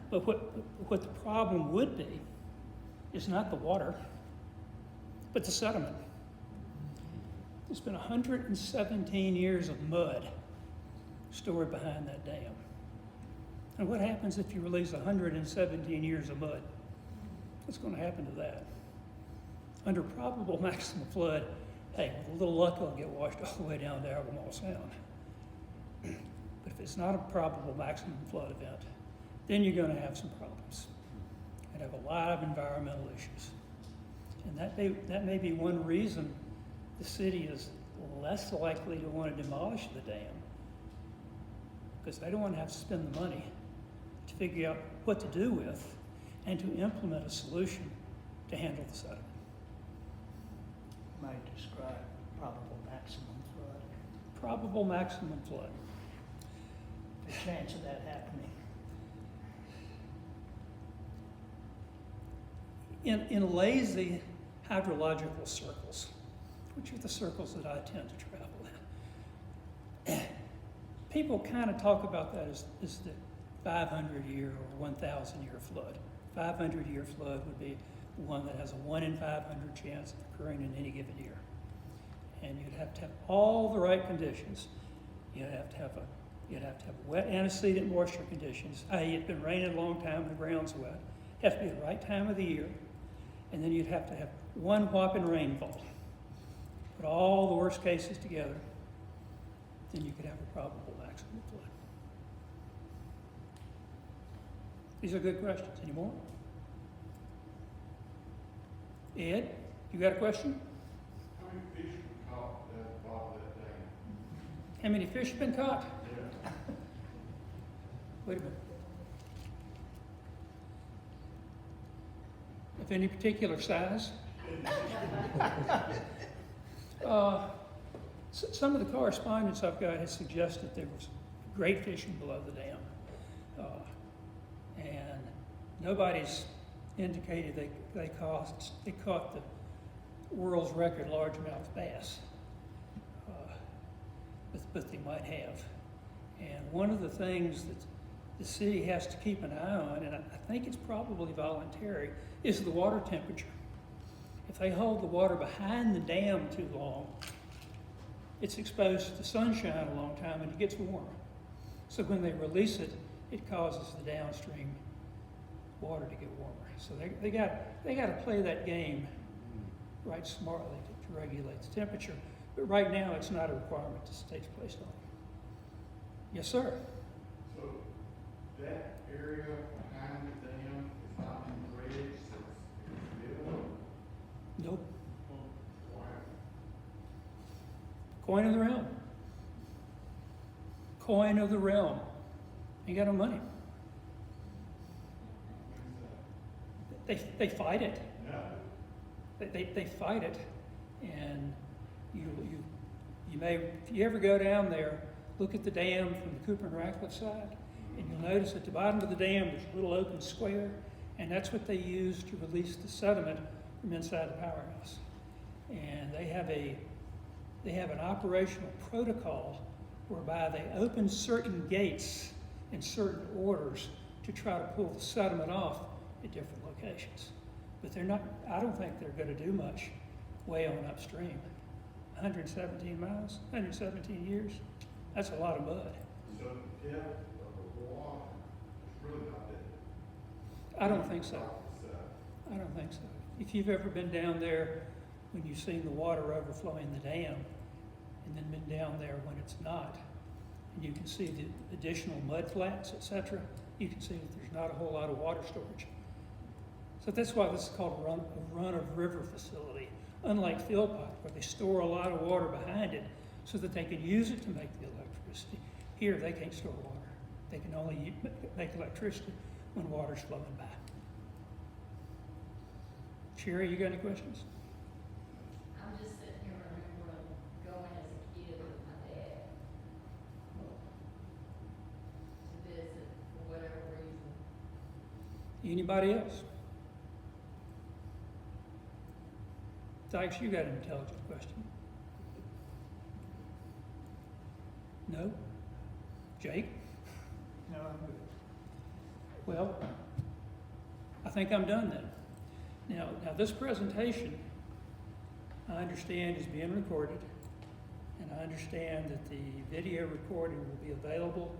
But what the problem would be is not the water, but the sediment. There's been 117 years of mud stored behind that dam. And what happens if you release 117 years of mud? What's going to happen to that? Under probable maximum flood, hey, with a little luck, it'll get washed all the way down to Albemarle Sound. But if it's not a probable maximum flood event, then you're going to have some problems and have a lot of environmental issues. And that may be one reason the city is less likely to want to demolish the dam because they don't want to have to spend the money to figure out what to do with and to implement a solution to handle the sediment. Might describe probable maximum flood, Probable maximum flood. the chance of that happening. In lazy hydrological circles, which are the circles that I tend to travel in, people kind of talk about that as the 500-year or 1,000-year flood. 500-year flood would be one that has a 1 in 500 chance of occurring in any given year. And you'd have to have all the right conditions. You'd have to have wet antecedent moisture conditions, i.e. it's been raining a long time and the ground's wet. It has to be the right time of the year. And then you'd have to have one whopping rainfall. Put all the worst cases together, then you could have a probable maximum flood. These are good questions. Any more? Ed, you got a question? How many fish were caught at the bottom of that dam? How many fish have been caught? Yeah. Wait a minute. Of any particular size? Some of the correspondence I've got has suggested there was great fishing below the dam. And nobody's indicated they caught the world's record largemouth bass. But they might have. And one of the things that the city has to keep an eye on, and I think it's probably voluntary, is the water temperature. If they hold the water behind the dam too long, it's exposed to sunshine a long time and it gets warmer. So when they release it, it causes the downstream water to get warmer. So they got to play that game right smartly to regulate the temperature. But right now, it's not a requirement that takes place on it. Yes, sir. So that area behind the dam is not in dredge, so it's built? Nope. Why? Coin of the realm. Coin of the realm. Ain't got no money. They fight it. No. They fight it, and you may, if you ever go down there, look at the dam from the Cooper and Ratcliffe side, and you'll notice at the bottom of the dam there's a little open square, and that's what they use to release the sediment from inside the powerhouse. And they have an operational protocol whereby they open certain gates in certain orders to try to pull the sediment off at different locations. But they're not, I don't think they're going to do much way on upstream. 117 miles, 117 years, that's a lot of mud. So the depth of the water is really not that. I don't think so. So, I don't think so. If you've ever been down there when you've seen the water overflowing the dam, and then been down there when it's not, and you can see the additional mud flats, etc., you can see that there's not a whole lot of water storage. So that's why this is called a run-of-river facility, unlike Philpott, where they store a lot of water behind it so that they can use it to make the electricity. Here, they can't store water. They can only make electricity when water's flowing by. Sherry, you got any questions? I'm just sitting here remembering going as a kid with my dad to visit for whatever reason. Anybody else? Dykes, you got an intelligent question. No? Jake? No, I'm good. Well, I think I'm done then. Now this presentation, I understand, is being recorded, and I understand that the video recording will be available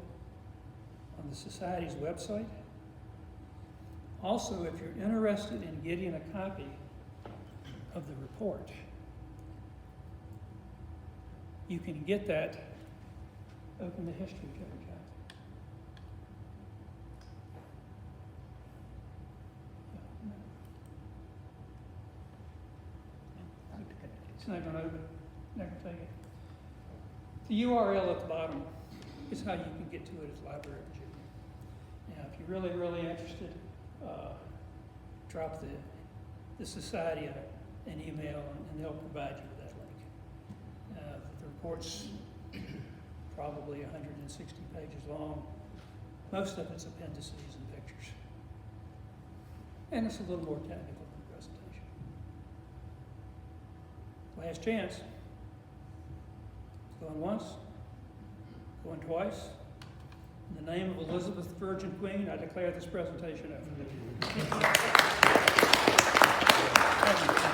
on the Society's website. Also, if you're interested in getting a copy of the report, you can get that. Open the history page, John. It's not going to open. Not going to take it. The URL at the bottom is how you can get to it at the Library of Virginia. Now, if you're really, really interested, drop the society an email and they'll provide you with that link. The report's probably 160 pages long. Most of it's appendices and pictures. And it's a little more technical than the presentation. Last chance. Going once, going twice. In the name of Elizabeth, Virgin Queen, I declare this presentation open. Thank you.